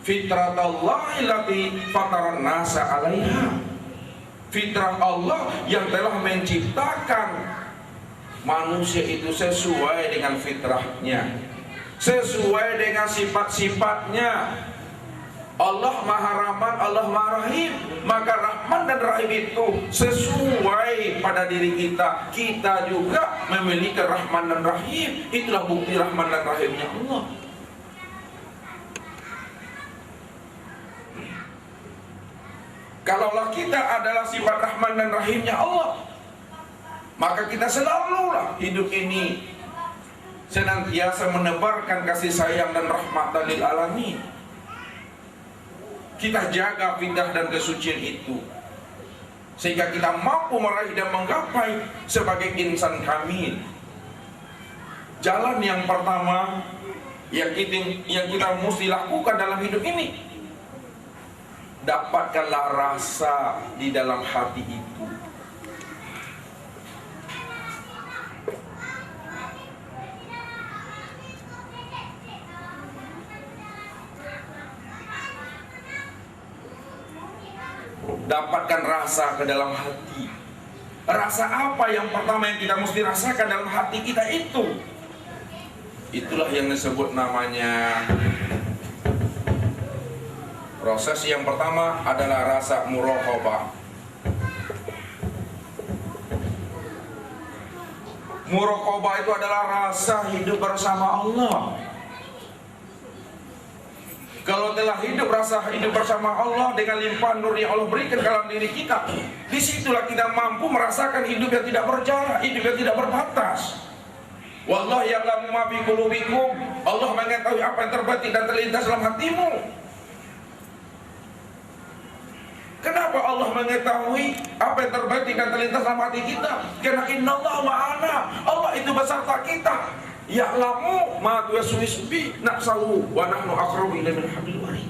Fitratallahi allati fataran nasa 'alaiha. Fitrah Allah yang telah menciptakan manusia itu sesuai dengan fitrahnya, sesuai dengan sifat-sifatnya. Allah Maha Rahman, Allah Maha Rahim. Maka Rahman dan Rahim itu sesuai pada diri kita. Kita juga memiliki Rahman dan Rahim. Itulah bukti Rahman dan Rahimnya Allah. Kalaulah kita adalah sifat Rahman dan Rahimnya Allah, maka kita selalulah hidup ini senantiasa menebarkan kasih sayang dan rahmat lil alamin. Kita jaga fitrah dan kesucian itu, sehingga kita mampu meraih dan menggapai sebagai insan kamil. Jalan yang pertama yang kita mesti lakukan dalam hidup ini, dapatkanlah rasa di dalam hati itu. Dapatkan rasa ke dalam hati. Rasa apa yang pertama yang kita mesti rasakan dalam hati kita itu? Itulah yang disebut namanya proses yang pertama adalah rasa muraqabah. Muraqabah itu adalah rasa hidup bersama Allah. Kalau telah rasa hidup bersama Allah dengan limpahan nur yang Allah berikan dalam diri kita, disitulah kita mampu merasakan hidup yang tidak berjarak, hidup yang tidak berbatas. Wallahu ya'lamu ma fi qulubikum. Allah mengetahui apa yang terbetik dan terlintas dalam hatimu. Kenapa Allah mengetahui apa yang terbetik dan terlintas dalam hati kita? Karena innallaha ma'ana. Allah itu beserta kita. Ya'lamu ma tuwaswisu bi nafsuhu wa nahnu aqrabu ilaihi min hablil warid.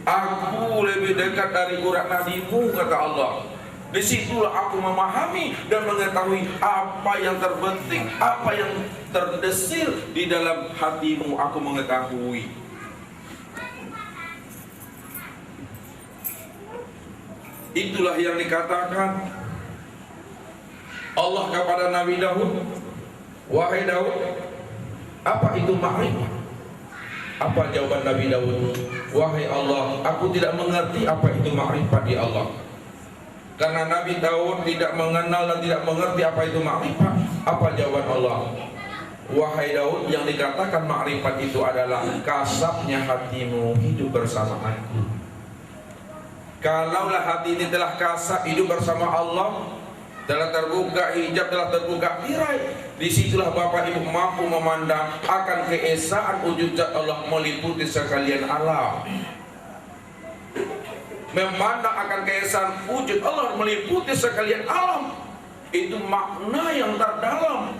Aku lebih dekat dari urat nadimu, kata Allah. Disitulah aku memahami dan mengetahui apa yang terbetik, apa yang terdesil di dalam hatimu. Aku mengetahui. Itulah yang dikatakan Allah kepada Nabi Daud, wahai Daud, apa itu makrifat? Apa jawaban Nabi Daud? Wahai Allah, aku tidak mengerti apa itu makrifat ya Allah. Karena Nabi Daud tidak mengenal dan tidak mengerti apa itu makrifat. Apa jawaban Allah? Wahai Daud, yang dikatakan makrifat itu adalah kasabnya hatimu hidup bersama aku. Kalaulah hati ini telah kasab hidup bersama Allah, telah terbuka hijab, telah terbuka tirai, disitulah Bapak Ibu mampu memandang akan keesaan wujud zat Allah meliputi sekalian alam. Memandang akan keesaan wujud Allah meliputi sekalian alam, itu makna yang terdalam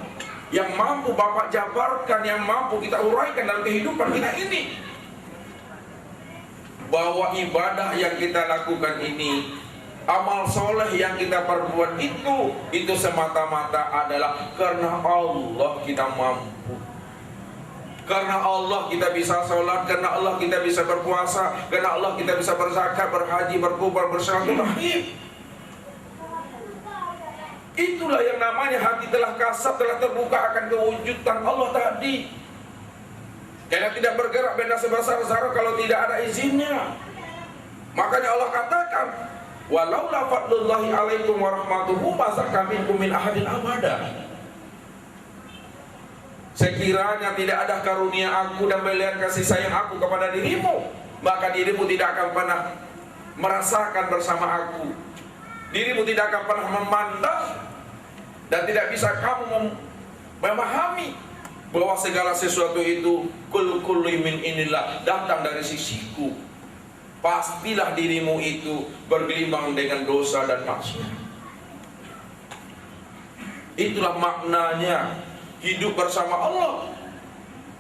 yang mampu Bapak jabarkan, yang mampu kita uraikan dalam kehidupan kita ini, bahwa ibadah yang kita lakukan ini, amal soleh yang kita perbuat itu semata-mata adalah karena Allah kita mampu. Karena Allah kita bisa sholat, karena Allah kita bisa berpuasa, karena Allah kita bisa berzakat, berhaji, berkurban, bersilaturahim. Itulah yang namanya hati telah kasab, telah terbuka akan kewujudan Allah tadi. Karena tidak bergerak benda sebesar zarah kalau tidak ada izinnya. Makanya Allah katakan, walaula fadlullahi alaikum warahmatuhu mazaka minkum min ahadin abada. Sekiranya tidak ada karunia aku dan melihat kasih sayang aku kepada dirimu, maka dirimu tidak akan pernah merasakan bersama aku. Dirimu tidak akan pernah memandang dan tidak bisa kamu memahami bahwa segala sesuatu itu kullu min inillah, datang dari sisiku. Pastilah dirimu itu bergelimang dengan dosa dan maksiat. Itulah maknanya hidup bersama Allah,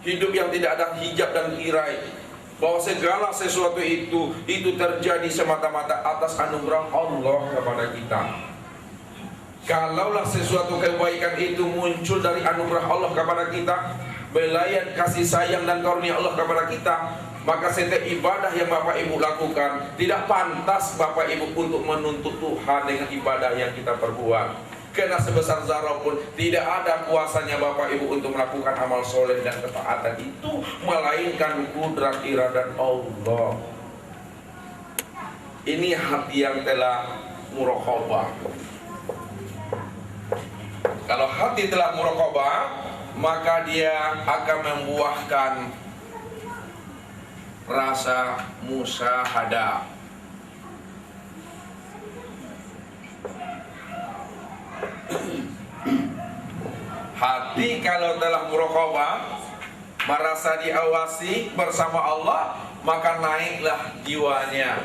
hidup yang tidak ada hijab dan tirai, bahwa segala sesuatu itu terjadi semata-mata atas anugerah Allah kepada kita. Kalaulah sesuatu kebaikan itu muncul dari anugerah Allah kepada kita, belayan kasih sayang dan karunia Allah kepada kita, maka setiap ibadah yang Bapak Ibu lakukan tidak pantas Bapak Ibu untuk menuntut Tuhan dengan ibadah yang kita perbuat. Karena sebesar zarah pun tidak ada kuasanya Bapak Ibu untuk melakukan amal soleh dan ketaatan itu, melainkan kudrat iradat Allah. Ini hati yang telah muraqabah. Kalau hati telah muraqabah, maka dia akan membuahkan rasa musyahadah. Hati kalau telah muraqabah, merasa diawasi bersama Allah, maka naiklah jiwanya,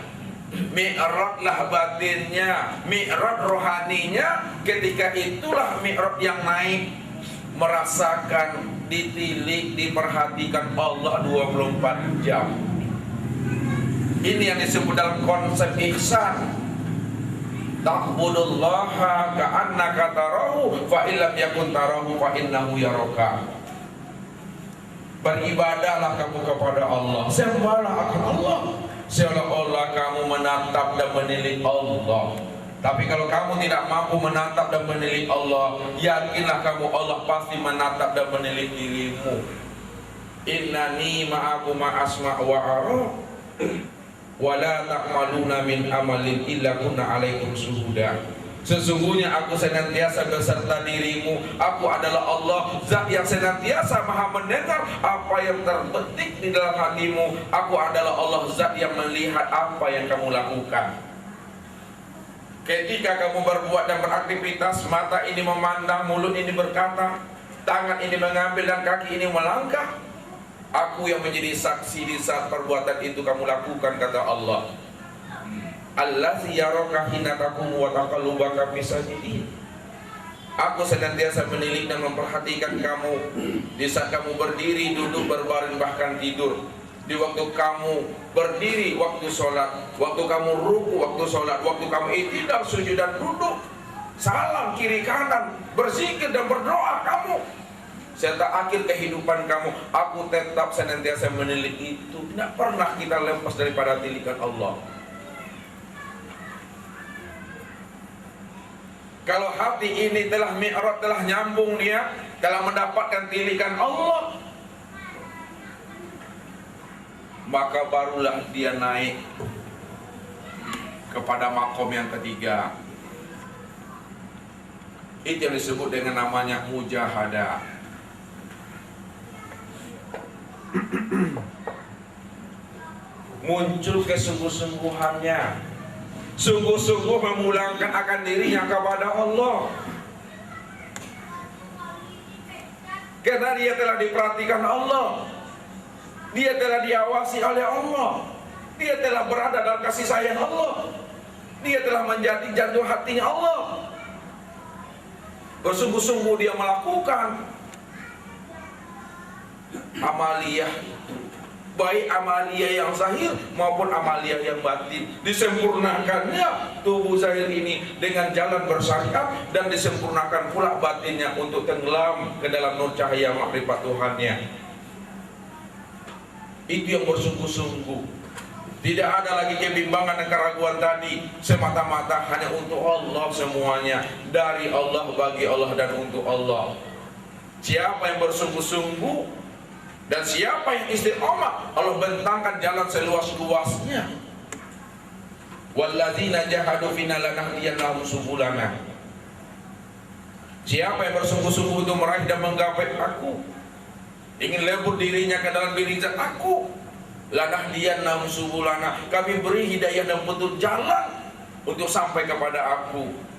mi'rajlah batinnya, mi'raj rohaninya. Ketika itulah mi'raj yang naik, merasakan, ditilik, diperhatikan Allah 24 jam. Ini yang disebut dalam konsep ihsan. Ta'budullaha ka'annaka tarahu fa illam yakun tarahu fa innahu yaraka. Beribadahlah kamu kepada Allah, sembahlah akan Allah seolah-olah kamu menatap dan menilik Allah. Tapi kalau kamu tidak mampu menatap dan menilik Allah, yakinlah kamu Allah pasti menatap dan menilik dirimu. Innani ma'akum ma'asma' wa ara wala ta'maluna min amalin illa kunna alaikum syuhuda. Sesungguhnya aku senantiasa beserta dirimu. Aku adalah Allah, zat yang senantiasa maha mendengar apa yang terbetik di dalam hatimu. Aku adalah Allah, zat yang melihat apa yang kamu lakukan. Ketika kamu berbuat dan beraktivitas, mata ini memandang, mulut ini berkata, tangan ini mengambil dan kaki ini melangkah, aku yang menjadi saksi di saat perbuatan itu kamu lakukan, kata Allah. Allazi yaraka hina taqumu wa taqallubaka fi sajidin. Aku senantiasa menilik dan memperhatikan kamu di saat kamu berdiri, duduk, berbaring, bahkan tidur. Di waktu kamu berdiri, waktu sholat, waktu kamu ruku, waktu sholat, waktu kamu i'tidal, sujud dan duduk, salam kiri kanan, berzikir dan berdoa kamu, serta akhir kehidupan kamu, aku tetap senantiasa menilik itu. Tidak pernah kita lepas daripada tilikan Allah. Kalau hati ini telah mi'raj, telah nyambung, dia telah mendapatkan tilikan Allah, maka barulah dia naik kepada makom yang ketiga. Itu yang disebut dengan namanya mujahadah. Muncul kesungguh-sungguhannya, sungguh-sungguh memulangkan akan dirinya kepada Allah, karena dia telah diperhatikan Allah, dia telah diawasi oleh Allah, dia telah berada dalam kasih sayang Allah, dia telah menjadi jantung hatinya Allah. Bersungguh-sungguh dia melakukan amaliyah, baik amaliyah yang zahir maupun amaliyah yang batin. Disempurnakannya tubuh zahir ini dengan jalan bersyariat, dan disempurnakan pula batinnya untuk tenggelam ke dalam nur cahaya makrifat Tuhannya. Itu yang bersungguh-sungguh. Tidak ada lagi kebimbangan dan keraguan tadi, semata-mata hanya untuk Allah semuanya, dari Allah, bagi Allah, dan untuk Allah. Siapa yang bersungguh-sungguh dan siapa yang istiqomah, Allah bentangkan jalan seluas-luasnya. Walladzina jahadu fina lanahdiyannahum subulana. Siapa yang bersungguh-sungguh untuk meraih dan menggapai aku, ingin lebur dirinya ke dalam diri zat aku, lanahdiyannahum subulana, kami beri hidayah dan petunjuk jalan untuk sampai kepada aku.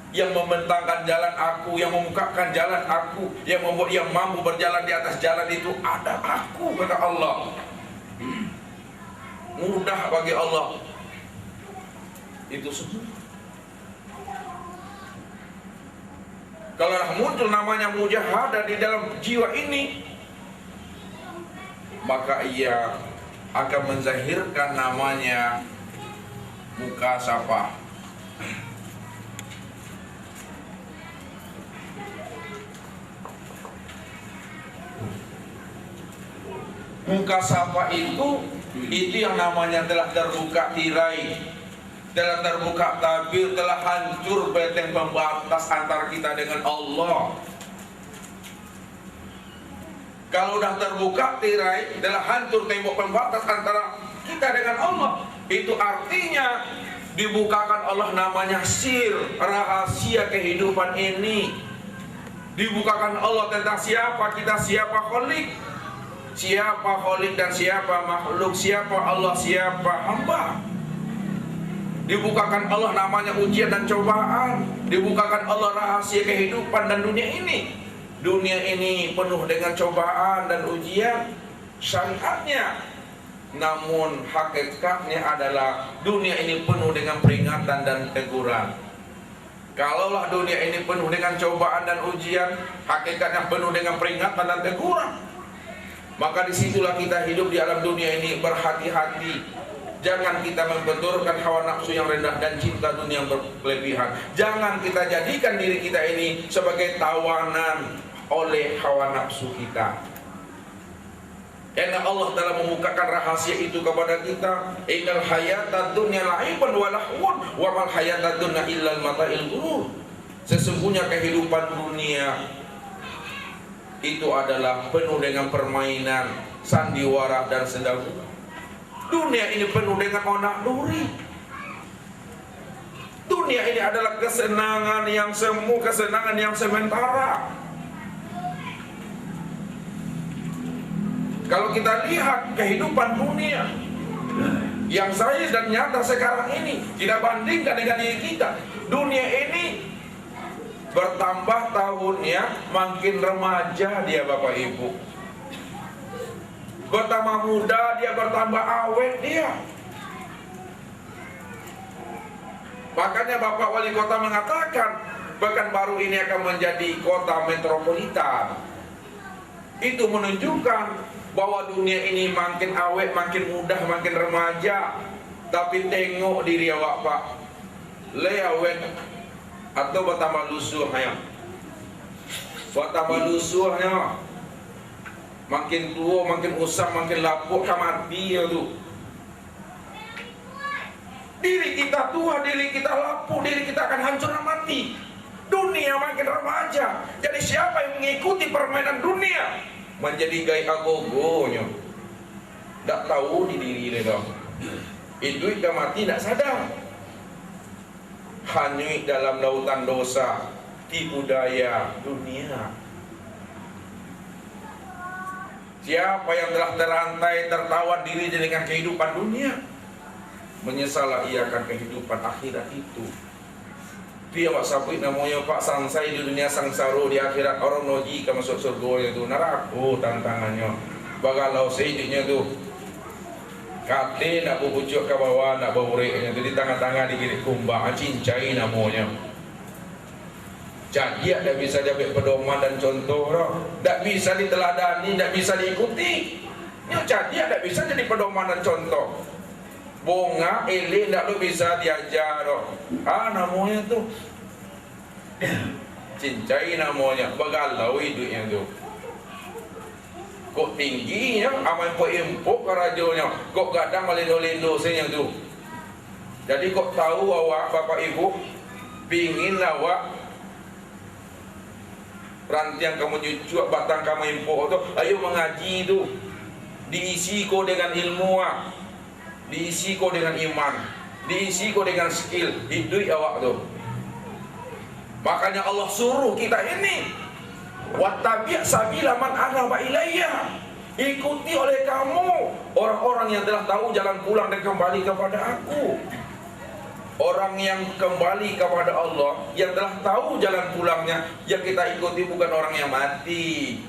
Yang membentangkan jalan aku, yang membukakan jalan aku, yang membuat yang mampu berjalan di atas jalan itu ada aku, kata Allah. Mudah bagi Allah itu semua. Kalau muncul namanya mujahadah di dalam jiwa ini, maka ia akan menzahirkan namanya mukasafah. Mukasafah itu yang namanya telah terbuka tirai telah terbuka tabir, telah hancur benteng pembatas antara kita dengan Allah. Kalau udah terbuka tirai, telah hancur tembok pembatas antara kita dengan Allah. Itu artinya dibukakan Allah namanya sir, rahasia kehidupan ini. Dibukakan Allah tentang siapa kita, siapa Khalik, siapa Khalik dan siapa makhluk, siapa Allah, siapa hamba. Dibukakan Allah namanya ujian dan cobaan. Dibukakan Allah rahasia kehidupan dan dunia ini. Dunia ini penuh dengan cobaan dan ujian syariatnya. Namun hakikatnya adalah dunia ini penuh dengan peringatan dan teguran. Kalaulah dunia ini penuh dengan cobaan dan ujian, hakikatnya penuh dengan peringatan dan teguran, maka disitulah kita hidup di alam dunia ini berhati-hati. Jangan kita membenturkan hawa nafsu yang rendah dan cinta dunia yang berlebihan. Jangan kita jadikan diri kita ini sebagai tawanan oleh hawa nafsu kita. Karena Allah telah membukakan rahasia itu kepada kita. Innal hayatad dunya la'ibun wa lahwun wa mal hayatad dunya illa mata'il ghurur. Sesungguhnya kehidupan dunia itu adalah penuh dengan permainan, sandiwara dan senda gurau. Dunia ini penuh dengan onak duri. Dunia ini adalah kesenangan yang semu, kesenangan yang sementara. Kalau kita lihat kehidupan dunia yang saya dan nyata sekarang ini, tidak bandingkan dengan diri kita. Dunia ini bertambah tahunnya, makin remaja dia Bapak Ibu. Bertambah muda dia, bertambah awet dia. Makanya Bapak Wali Kota mengatakan Pekanbaru ini akan menjadi kota metropolitan. Itu menunjukkan bahwa dunia ini makin awet, makin mudah, makin remaja. Tapi tengok diri awak Pak, le awet atau bertambah lusuhnya. Bertambah lusuhnya, makin tua, makin usang, makin lapuk, mati ya tuh. Diri kita tua, diri kita lapuk, diri kita akan hancur dan mati. Dunia makin remaja. Jadi siapa yang mengikuti permainan dunia menjadi gaya agogonya, tidak tahu di diri dia dong. Itu kita mati tidak sadar, hanyut dalam lautan dosa, tipu daya dunia. Siapa yang telah terantai, tertawan diri dengan kehidupan dunia, menyesalah ia akan kehidupan akhirat itu. Dia Pak Sapui namanya Pak Sangsai di dunia sangsaro, di akhirat orang noji ke masuk surga itu neraka tantangannya. Bagalau sejuknya tuh kate nak bubucuk ke bawah, nak baureknya itu di tangan-tangan di kiri kumbang, cincai namanya. Jadi tidak bisa jadi pedoman dan contoh, tidak bisa diteladani, tidak bisa diikuti. Jadi tidak bisa jadi pedoman dan contoh. Bunga, ele tidak bisa diajar. Namanya tuh cincai namanya, bagalau hidupnya tuh. Kok tingginya, aman kok empuk kerajonya, kok kadang malindo-lindo senya tuh. Jadi kok tahu awak Bapak Ibu, pingin awak rantian kamu cucuk, batang kamu empuk tuh, ayo mengaji tuh. Diisi kau dengan ilmu, diisi kau dengan iman, diisi kau dengan skill, hidup awak tuh. Makanya Allah suruh kita ini, wattabi' sabila man anaba ilayya. Ikuti oleh kamu orang-orang yang telah tahu jalan pulang dan kembali kepada aku. Orang yang kembali kepada Allah, yang telah tahu jalan pulangnya, yang kita ikuti bukan orang yang mati,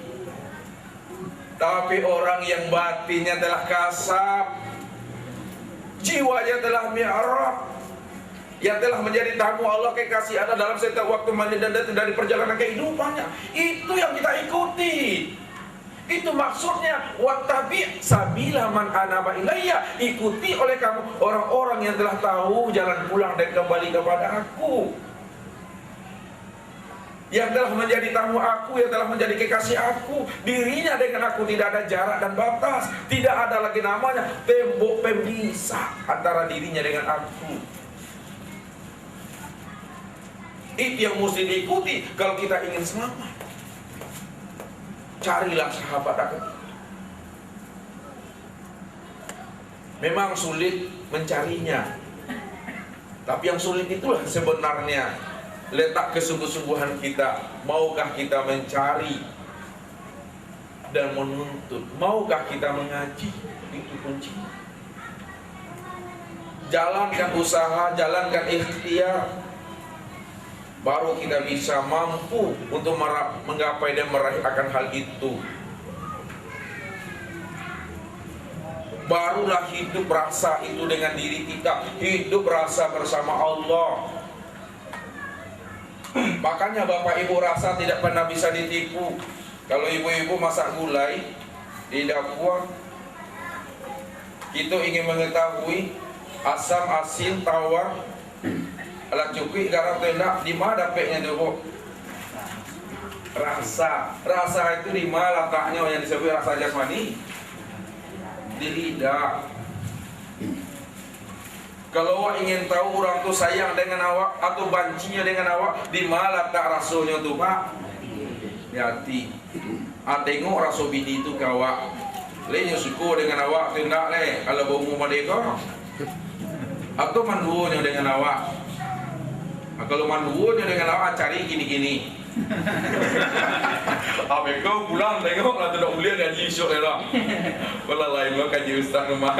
tapi orang yang batinnya telah kasab, jiwanya telah mi'raj, yang telah menjadi tamu Allah, kekasih Allah dalam setiap waktu mandi dan dari perjalanan kehidupannya. Itu yang kita ikuti. Itu maksudnya wattabi' sabila man anaba ilayya. Ikuti oleh kamu orang-orang yang telah tahu jalan pulang dan kembali kepada aku, yang telah menjadi tamu aku, yang telah menjadi kekasih aku. Dirinya dengan aku tidak ada jarak dan batas, tidak ada lagi namanya tembok pemisah antara dirinya dengan aku. Itu yang mesti diikuti kalau kita ingin selamat. Carilah sahabat dekat. Memang sulit mencarinya, tapi yang sulit itulah sebenarnya letak kesungguh-sungguhan kita. Maukah kita mencari dan menuntut? Maukah kita mengaji? Itu kunci. Jalankan usaha, jalankan ikhtiar, baru kita bisa mampu untuk menggapai dan meraih akan hal itu. Barulah hidup rasa itu dengan diri kita, hidup rasa bersama Allah. Makanya Bapak Ibu rasa tidak pernah bisa ditipu. Kalau ibu-ibu masak gulai di dapur, kita ingin mengetahui asam, asin, tawar, ala cukup, garam, tendak, di mana dapetnya itu? Rasa. Rasa itu di mana letaknya yang disebut rasa jasmani? Di lidah. Kalau awak ingin tahu orang tu sayang dengan awak atau bencinya dengan awak, di mana letak rasanya tu, Pak? Di hati. Tengok rasa bini itu ke awak. Lainnya suka dengan awak, tendak le. Kalau bau merdeka. Atau manduonya dengan awak. Kalau manduonya dengan awak, cari gini-gini. Apa kau pulang tengok lah tidak boleh gaji esok lah. Walau lain lo gaji ustaz rumah.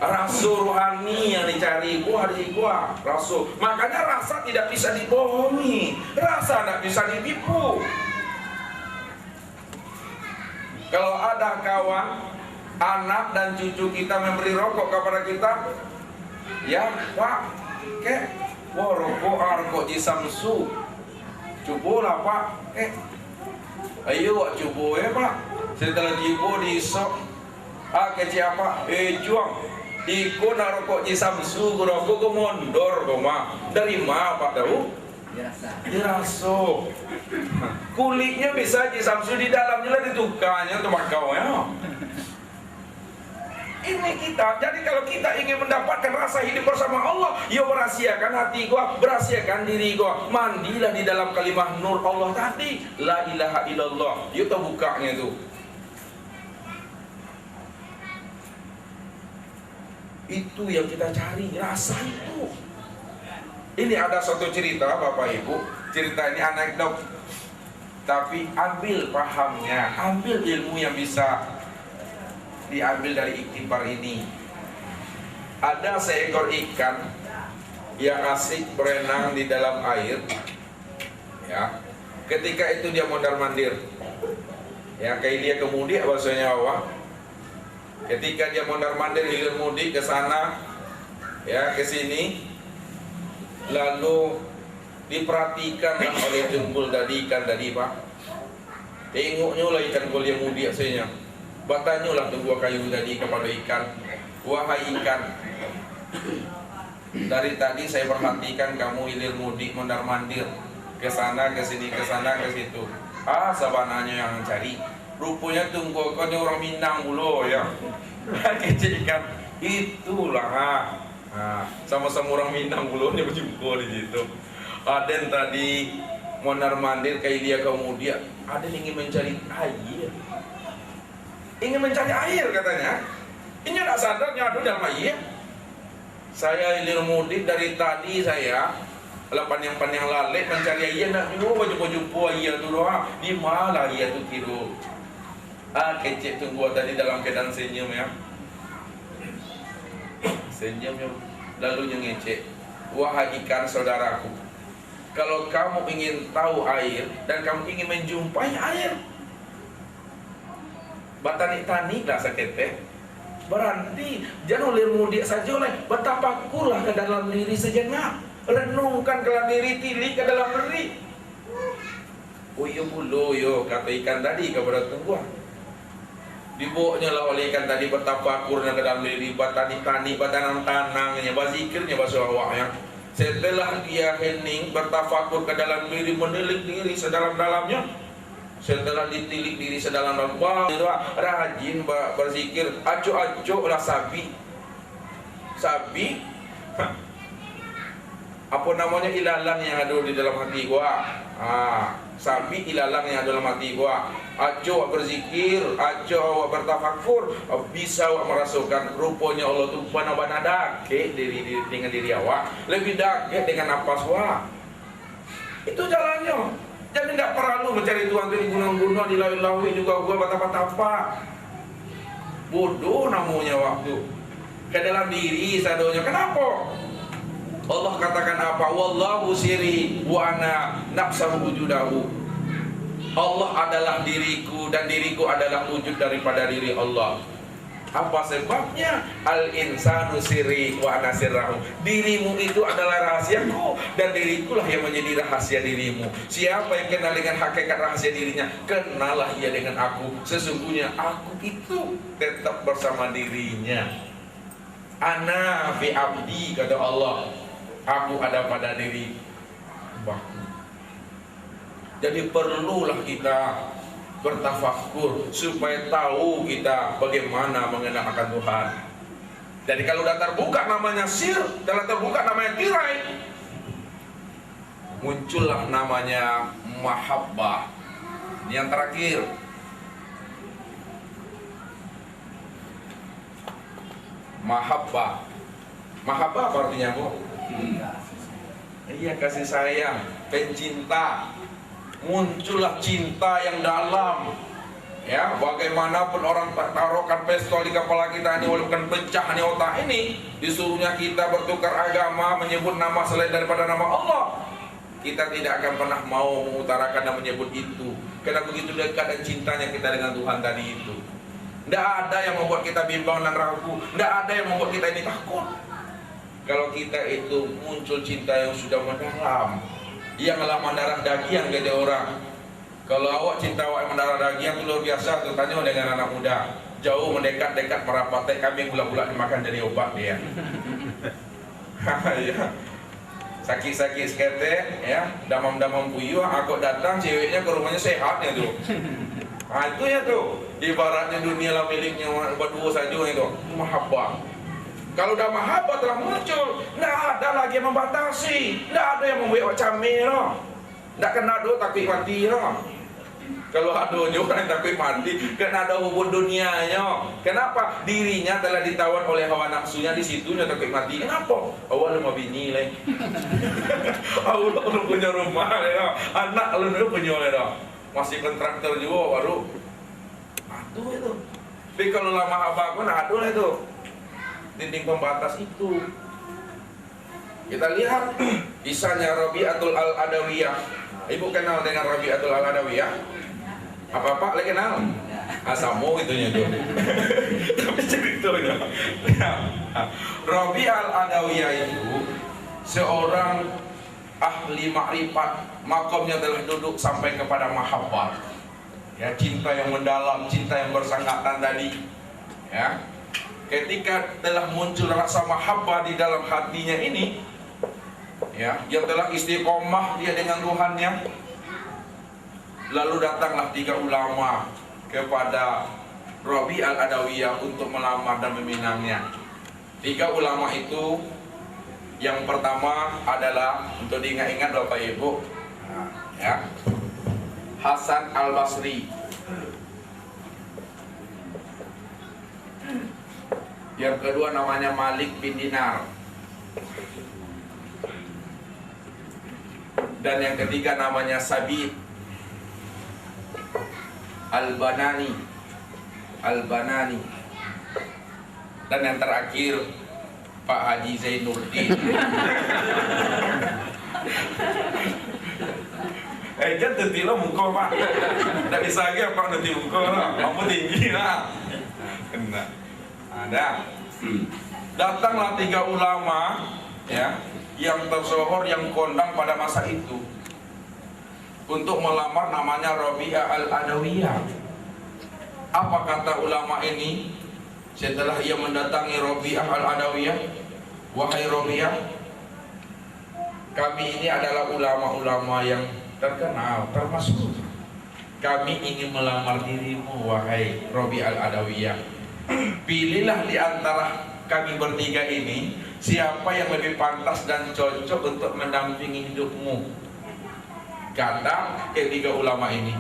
Rasa rohani yang dicari gua di gua rasa. Makanya rasa tidak bisa dibohongi, rasa tidak bisa ditipu. Kalau ada kawan, anak dan cucu kita memberi rokok kepada kita, ya Pak, wah rokok Jisamsu, cobalah Pak, ayo coba ya Pak. Setelah coba diisok, kecil apa? Juang, ikut nak rokok Jisamsu, rokok ke mondor, koma dari mana Pak tahu? Dirasa. Kulitnya bisa Jisamsu, di dalamnya lah ditukarnya tembakau ya. Ini kita. Jadi kalau kita ingin mendapatkan rasa hidup bersama Allah, ya berahsiakan hati gua, berahsiakan diri gua. Mandilah di dalam kalimah nur Allah tadi, la ilaha illallah. Ya terbukanya itu. Itu yang kita cari, rasa itu. Ini ada suatu cerita Bapak Ibu. Cerita ini anekdot, tapi ambil pahamnya, ambil ilmu yang bisa diambil dari iktibar ini. Ada seekor ikan yang asik berenang di dalam air. Ya, ketika itu dia mondar-mandir. Ya, kayak dia kemudian bahasanya awak. Ketika dia mondar-mandir hilir mudik ke sana, ya ke sini, lalu diperhatikan oleh jembul tadi ikan tadi Pak. Tengoknya lah ikan gol yang mudik aslinya. Bertanya lah tu buah kayu tadi kepada ikan, wahai ikan, dari tadi saya perhatikan kamu hilir mudik mondar-mandir ke sana ke sini ke sana ke situ. Sabananya yang cari. Rupanya tunggu kau orang Minang dulu ya. Kecil ikan itulah. Sama-sama orang Minang dulu dia berjumpa di situ. Aden tadi mondar-mandir kayak dia kemudian Aden ingin mencari air. Ingin mencari air katanya. Ini tidak sadar nyadu dalam air. Saya hilir mudik dari tadi saya panjang-panjang lalek mencari air, nak jumpa air tu doa. Di mana air tu tidur? Kecik tunggu tadi dalam keadaan senyum ya. Senyum ya. Lalu yang ngecek, wahai ikan saudaraku, kalau kamu ingin tahu air dan kamu ingin menjumpai air, batanik-tanik lah sakete. Berarti jangan oleh mudik saja oleh bertapakurlah ke dalam diri sejenak, renungkan ke dalam diri, tilik ke dalam diri. Oh iya bulu yo kata ikan tadi kepada tungguan. Dibuknya lah oleh ikan tadi bertapakurnya ke dalam diri, batanik-tanik, batanang-tanangnya, bazikirnya bahasa awaknya. Setelah dia hening bertafakur ke dalam diri, menilik diri sedalam-dalamnya. Setelah ditilik diri sedalam-dalam, wah rajin berzikir, acuk-acuk lah sabi. Apa namanya, ilalang yang ada di dalam hati gua. Sabi ilalang yang ada dalam hati gua. Ajo awak berzikir, ajo awak bertafakur, bisa awak merasakan rupanya Allah tu bana-bana dake dengan diri awak, lebih dake dengan napas awak. Itu jalannya. Jadi tidak perlu mencari Tuhan di gunung-gunung, di lawi-lawi juga gua betapa-tapa. Bodoh namanya waktu. Ke dalam diri sadonya. Kenapa? Allah katakan apa? Wallahu siri wa ana nafsahu wujudahu. Allah adalah diriku dan diriku adalah wujud daripada diri Allah. Apa sebabnya? Al insanu sirri wa ana sirrahu. Dirimu itu adalah rahasiaku dan dirikulah yang menjadi rahasia dirimu. Siapa yang kenal dengan hakikat rahasia dirinya, kenalah ia dengan aku. Sesungguhnya aku itu tetap bersama dirinya. Ana fi abdi, kata Allah, aku ada pada diri hambaku. Jadi perlulah kita bertafakur supaya tahu kita bagaimana mengenal akan Tuhan. Jadi kalau sudah terbuka namanya sir, telah terbuka namanya tirai, muncullah namanya mahabbah. Ini yang terakhir. Mahabbah. Mahabbah apa artinya, Bu? Iya, kasih sayang, pencinta. Muncullah cinta yang dalam. Ya, bagaimanapun orang taruhkan pistol di kepala kita ini, walaupun pecah nih otak ini, disuruhnya kita bertukar agama, menyebut nama selain daripada nama Allah, kita tidak akan pernah mau mengutarakan dan menyebut itu, karena begitu dekat dan cintanya kita dengan Tuhan tadi itu. Tidak ada yang membuat kita bimbang dan ragu, tidak ada yang membuat kita ini takut. Kalau kita itu muncul cinta yang sudah mendalam, yang lama darah daging kata orang. Kalau awak cinta awak yang mendarah daging itu luar biasa. Tuh tanya dengan anak muda, jauh mendekat-dekat merapat, kambing bulat-bulat dimakan jadi obat dia. Ya. Sakit-sakit sekete, ya, damam-damam puyuh, aku datang ceweknya ke rumahnya sehatnya tuh. Nah itu ya tuh, ibaratnya dunia lah miliknya berdua saja itu, mahabbah. Kalau udah mahabbah telah muncul, tidak ada lagi yang membatasi, tidak ada yang membuat camil, tidak kena do takut mati. Kalau ada orang yang takut mati, kena ada hubung dunianya. Kenapa? Dirinya telah ditawan oleh hawa nafsunya, di situnya takut mati. Kenapa? Awal lu mau bini leh, awal lu punya rumah leh, anak lu punya leh, masih kontraktor juga baru. Aduh itu. Tapi kalau lama abah pun aduh itu. Dinding pembatas itu. Kita lihat kisahnya Rabi'atul Al-Adawiyah. Ibu kenal dengan Rabi'atul Al-Adawiyah? Apa Pak lagi kenal? Asamu itunya tuh. Tapi ceritanya. Rabi' Al-Adawiyah itu seorang ahli makrifat, makamnya telah duduk sampai kepada mahabbah. Ya, cinta yang mendalam, cinta yang bersangatan tadi. Ya. Ketika telah muncul rasa mahabbah di dalam hatinya ini, ya, yang telah istiqomah dia dengan Tuhannya, lalu datanglah 3 ulama kepada Rabi' Al-Adawiyah untuk melamar dan meminangnya. 3 ulama itu, yang pertama adalah, untuk diingat-ingat Bapak Ibu, ya, Hasan Al-Basri. Yang kedua namanya Malik bin Dinar. Dan yang ketiga namanya Sabit Al-Banani. Dan yang terakhir Pak Haji Zainuddin. Jangan nanti lo muka Pak. Tak bisa lagi Pak nanti muka lah. Kamu tinggi lah. Kena. Ada. Datanglah 3 ulama, ya, yang tersohor, yang kondang pada masa itu, untuk melamar namanya Rabi'ah Al-Adawiyah. Apa kata ulama ini setelah ia mendatangi Rabi'ah Al-Adawiyah? Wahai Rabi'ah, kami ini adalah ulama-ulama yang terkenal, termasuk kami ingin melamar dirimu, wahai Rabi'ah Al-Adawiyah. Pilihlah di antara kami bertiga ini siapa yang lebih pantas dan cocok untuk mendampingi hidupmu? Kata ketiga ulama ini.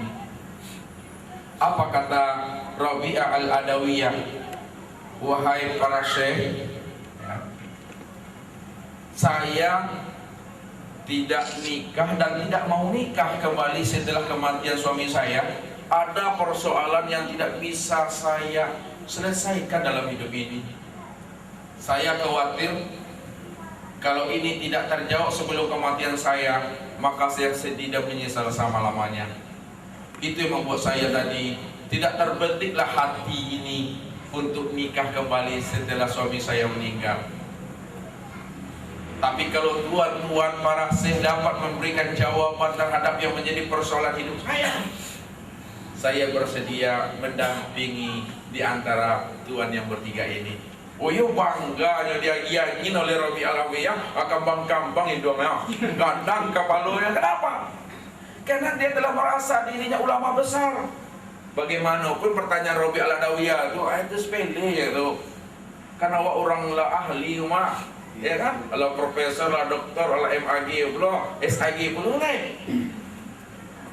Apa kata Rabi'ah al-Adawiyah? Wahai para syekh, saya tidak nikah dan tidak mau nikah kembali setelah kematian suami saya. Ada persoalan yang tidak bisa saya selesaikan dalam hidup ini. Saya khawatir kalau ini tidak terjawab sebelum kematian saya, maka saya sedih dan menyesal selama-lamanya. Itu yang membuat saya tadi tidak terbetiklah hati ini untuk nikah kembali setelah suami saya meninggal. Tapi kalau tuan-tuan para syekh dapat memberikan jawaban terhadap yang menjadi persoalan hidup saya bersedia mendampingi di antara tuan yang bertiga ini. Oh yo bangganya dia yakin oleh Rabi'ah al-Adawiyah akan bangkambang hidupnya, gandang kepalanya. Kenapa? Karena dia telah merasa dirinya ulama besar. Bagaimanapun pertanyaan Rabi'ah al-Adawiyah itu sepele ya tuh. Karena orang lah ahli mah, ya kan? Kalau profesor lah, doktor lah, MAG belum, SAG belum nih.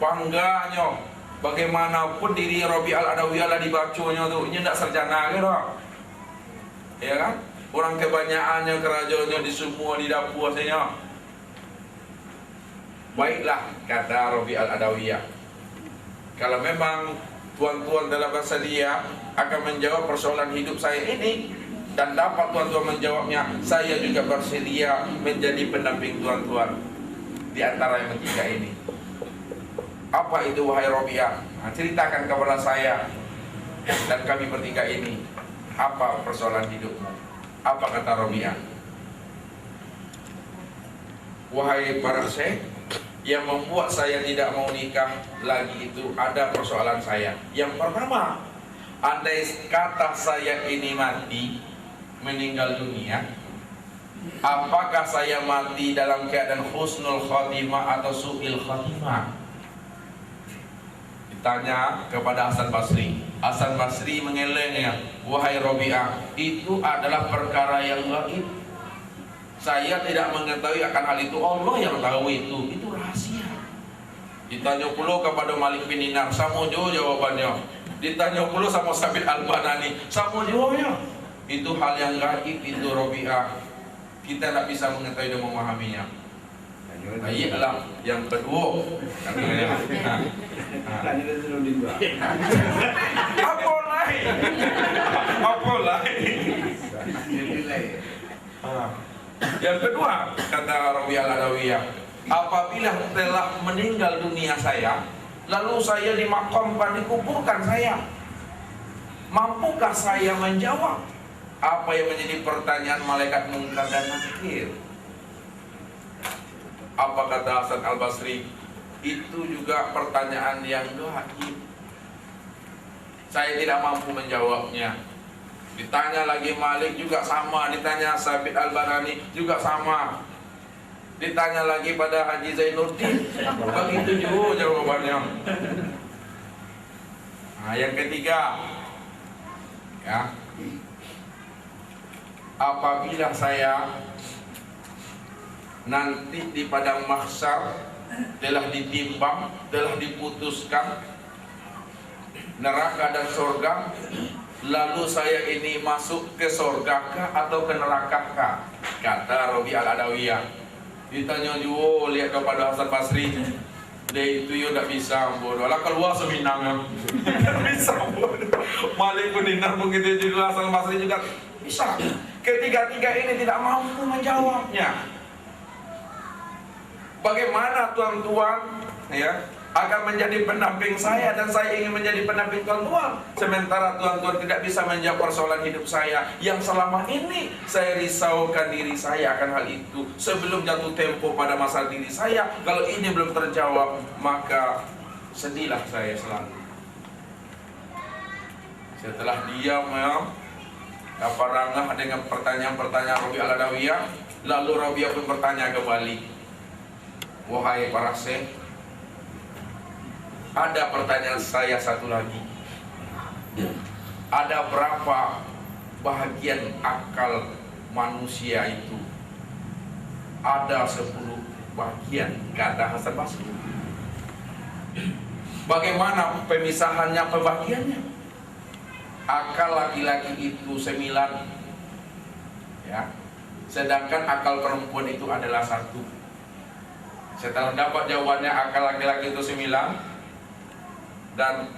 Bangganya bagaimanapun diri Rabi'ah al-Adawiyah lah dibacanya tuh, ini tidak sarjana gitu. Ya kan? Orang kebanyakannya kerajaannya di semua di dapur saja. Baiklah, kata Rabi'ah al-Adawiyah, kalau memang tuan-tuan telah bersedia akan menjawab persoalan hidup saya ini dan dapat tuan-tuan menjawabnya, saya juga bersedia menjadi pendamping tuan-tuan di antara yang ketiga ini. Apa itu wahai Rabi'ah? Nah, ceritakan kepada saya dan kami bertiga ini, apa persoalan hidupmu? Apa kata Rabi'ah? Wahai para syekh, yang membuat saya tidak mau nikah lagi itu ada persoalan saya. Yang pertama, andai kata saya ini mati, meninggal dunia, apakah saya mati dalam keadaan husnul khotimah atau su'il khotimah? Ditanya kepada Hasan Basri. Hasan Basri mengelengnya, wahai Rabi'ah, itu adalah perkara yang gaib. Saya tidak mengetahui akan hal itu, Allah yang tahu itu rahasia. Ditanya pula kepada Malik bin Dinar, sama jawabannya. Ditanya pula sama Sabit Al-Banani, sama jawabnya. Itu hal yang gaib itu Rabi'ah, kita tidak bisa mengetahui dan memahaminya. Nah, iyalah yang kedua. Apa yang kedua, kata Rabi'ah al-Adawiyah, apabila telah meninggal dunia saya, lalu saya dimakamkan, dikuburkan saya, mampukah saya menjawab apa yang menjadi pertanyaan malaikat Munkar dan Nakir? Apa kata Hasan al-Basri? Itu juga pertanyaan yang gaib. Saya tidak mampu menjawabnya. Ditanya lagi Malik juga sama, ditanya Sabit Al-Banani juga sama, ditanya lagi pada Haji Zainuddin, begitu juga jawabannya. Nah, yang ketiga, ya, apabila saya nanti di padang mahsyar telah ditimbang, telah diputuskan neraka dan surga, lalu saya ini masuk ke surgakah atau ke nerakakah? Kata Rabi'ah al-Adawiyah. Ditanya juga, lihat kepada Hasan Basri, dia itu ya tidak bisa bodoh. Lah keluar seminangnya, tidak bisa bodoh. Malik bin Dinar begitu juga, Hasan Basri juga bisa. Ketiga-tiga ini tidak mampu menjawabnya. Bagaimana tuan-tuan, ya, akan menjadi pendamping saya dan saya ingin menjadi pendamping tuan-tuan, sementara tuan-tuan tidak bisa menjawab persoalan hidup saya yang selama ini saya risaukan diri saya akan hal itu sebelum jatuh tempo pada masa diri saya. Kalau ini belum terjawab, maka sedihlah saya selalu. Setelah diam, kaparangah dengan pertanyaan-pertanyaan Rabi'ah al-Adawiyah, lalu Rabi'ah pun bertanya kembali, wahai para syekh, ada pertanyaan saya satu lagi. Ada berapa bahagian akal manusia itu ada 10 bagian, kata Hasan Basri. Bagaimana pemisahannya, pembagiannya? Akal laki-laki itu 9, ya, sedangkan akal perempuan itu adalah 1. Setelah dapat jawabannya akal laki-laki itu 9 dan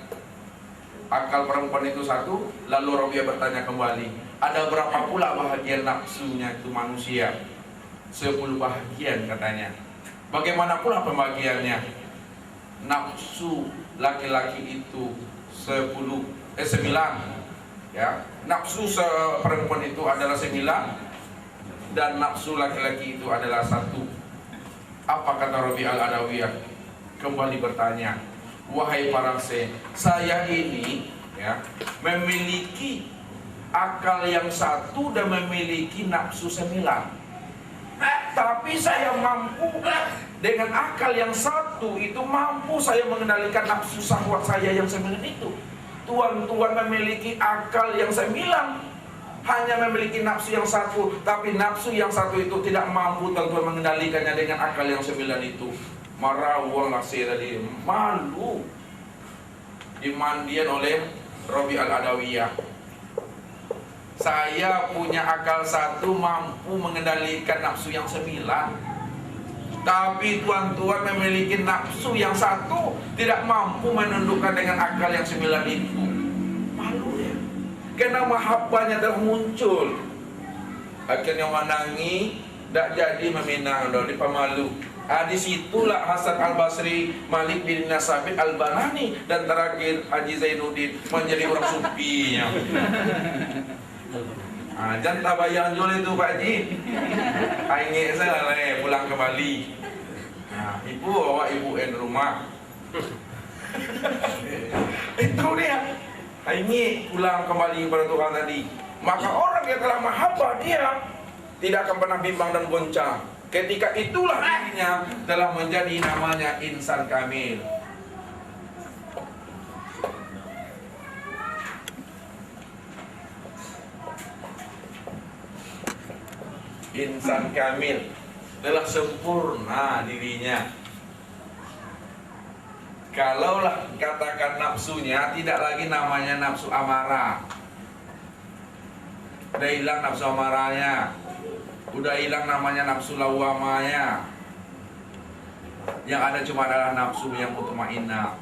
akal perempuan itu 1, lalu Rabi'ah bertanya kembali, ada berapa pula bahagian nafsunya itu manusia? 10 bahagian katanya. Bagaimana pula pembagiannya? Nafsu laki-laki itu 9, ya. Nafsu perempuan itu adalah 9 dan nafsu laki-laki itu adalah 1. Apa kata Rabi' al-Adawiyah? Kembali bertanya, wahai para saya ini, ya, memiliki akal yang 1 dan memiliki nafsu 9. Tapi saya mampu dengan akal yang 1 itu, mampu saya mengendalikan nafsu syahwat saya yang 9 itu. Tuan-tuan memiliki akal yang 9, hanya memiliki nafsu yang 1, tapi nafsu yang 1 itu tidak mampu tuan-tuan mengendalikannya dengan akal yang 9 itu. Marah wallah tadi, malu dimandian oleh Rabi' al-Adawiyah. Saya punya akal 1 mampu mengendalikan nafsu yang 9, tapi tuan-tuan memiliki nafsu yang 1 tidak mampu menundukkan dengan akal yang 9 itu. Malu ya, karena mahabbahnya telah muncul. Akhirnya menangi, tak jadi meminang, di pemalu. Disitulah Hasan al-Basri, Malik bin Nasabit al-Banani, dan terakhir Haji Zainuddin menjadi orang sufinya. Jangan tabayang jual itu Pak Haji. Ingin saya lah pulang ke Bali. Ibu bawa ibu di rumah. Itu dia. Ingin pulang kembali kepada Tuhan tadi. Maka orang yang telah mahabbah dia tidak akan pernah bimbang dan goncang. Ketika itulah dirinya telah menjadi namanya insan kamil. Insan kamil telah sempurna dirinya. Kalaulah katakan nafsunya, tidak lagi namanya nafsu amarah. Udah hilang nafsu amarahnya, udah hilang namanya nafsu lawamanya. Yang ada cuma adalah nafsu yang mutmainnah.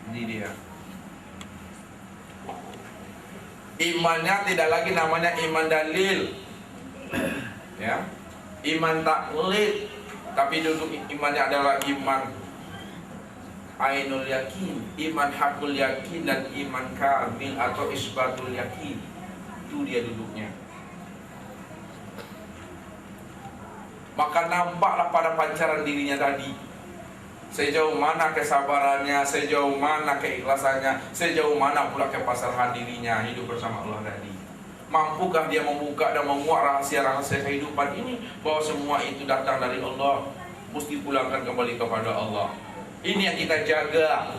Ini dia. Imannya tidak lagi namanya iman dalil, ya, iman taklid, tapi duduk imannya adalah iman ainul yakin, iman hakul yakin, dan iman kamil atau isbatul yakin. Itu dia duduknya. Maka nampaklah pada pancaran dirinya tadi, sejauh mana kesabarannya, sejauh mana keikhlasannya, sejauh mana pula kepasrahan dirinya hidup bersama Allah tadi. Mampukah dia membuka dan menguak rahasia-rahasia kehidupan ini, bahwa semua itu datang dari Allah, mesti pulangkan kembali kepada Allah. Ini yang kita jaga.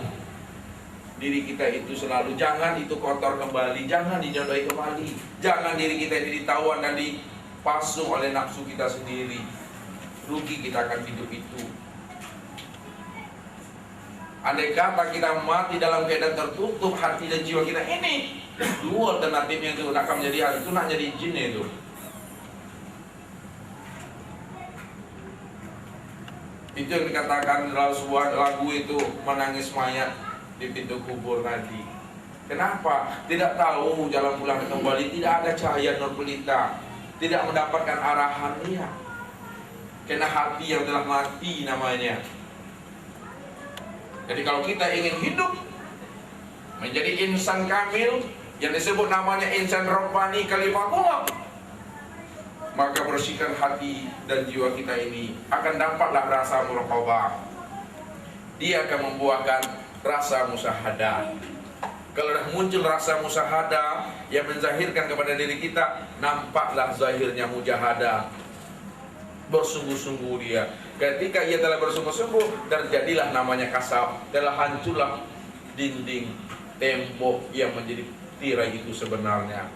Diri kita itu selalu, jangan itu kotor kembali, jangan dinodai kembali, jangan diri kita ini ditawan dan dipasung oleh nafsu kita sendiri. Rugi kita akan hidup itu. Andai kata kita mati dalam keadaan tertutup hati dan jiwa kita ini, dua alternatifnya itu, nak menjadi itu, nak jadi jin itu. Itu yang dikatakan dalam sebuah lagu itu, menangis mayat di pintu kubur tadi. Kenapa? Tidak tahu jalan pulang kembali, tidak ada cahaya nur pelita, tidak mendapatkan arahan dia. Karena hati yang telah mati namanya. Jadi kalau kita ingin hidup menjadi insan kamil, yang disebut namanya insan robbani kalimahullah, maka bersihkan hati dan jiwa kita ini, akan dapatlah rasa muraqabah. Dia akan membuahkan rasa musyahadah. Kalau dah muncul rasa musyahadah yang menzahirkan kepada diri kita, nampaklah zahirnya mujahadah. Bersungguh-sungguh dia. Ketika ia telah bersungguh-sungguh, terjadilah namanya kasab, telah hancurlah dinding tembok yang menjadi tirai itu sebenarnya.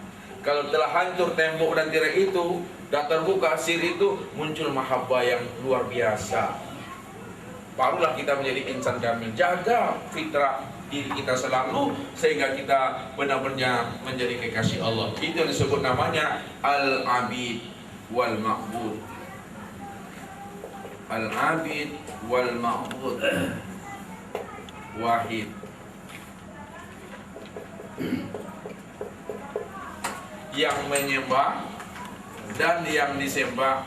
Kalau telah hancur tembok dan tirai itu, dan terbuka sir itu, muncul mahabbah yang luar biasa. Barulah kita menjadi insan kamil. Jaga fitrah diri kita selalu sehingga kita benar-benar menjadi kekasih Allah. Itu yang disebut namanya al-abid wal ma'bud. Al-abid wal ma'bud. Wahid. Yang menyembah dan yang disembah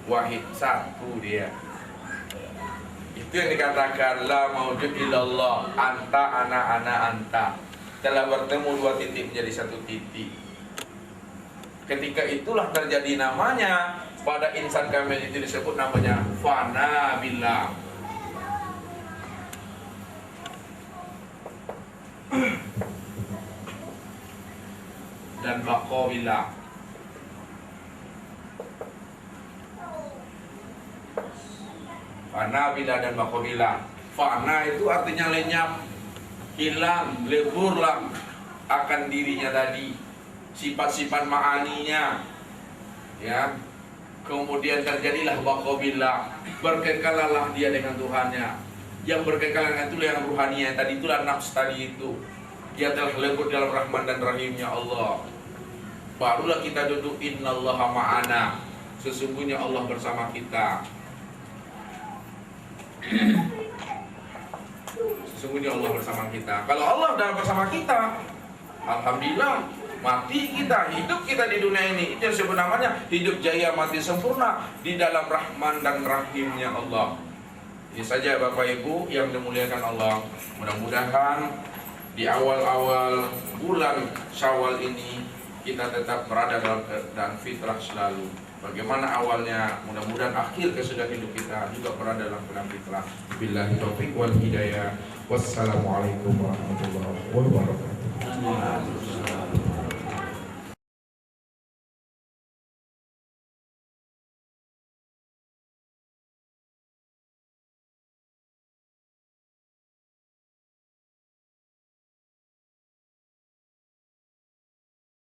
wahid, satu dia. Itu yang dikatakan la maujud illallah, anta ana anta. Telah bertemu dua titik menjadi satu titik. Ketika itulah terjadi namanya, pada insan kamil itu disebut namanya fana billah. Dan baqabillah. Fana bila dan baqabillah. Fana itu artinya lenyap, hilang, leburlah akan dirinya tadi, sifat-sifat ma'aninya, ya. Kemudian terjadilah baqabillah, berkekalah dia dengan Tuhannya. Yang berkekal dengan itu yang ruhaninya tadi, itulah nafs tadi itu. Dia telah lebur dalam rahman dan rahimnya Allah. Barulah kita duduk innallaha ma'ana, sesungguhnya Allah bersama kita. Sesungguhnya Allah bersama kita. Kalau Allah sudah bersama kita, alhamdulillah, mati kita, hidup kita di dunia ini, itu yang disebut namanya hidup jaya mati sempurna di dalam rahman dan rahimnya Allah. Ini saja Bapak Ibu yang dimuliakan Allah. Mudah-mudahan di awal-awal bulan Syawal ini kita tetap berada dalam keadaan fitrah selalu. Bagaimana awalnya, mudah-mudahan akhir kesudahan hidup kita juga berada dalam keadaan fitrah. Billahi taufiq wal hidayah. Wassalamualaikum warahmatullahi wabarakatuh.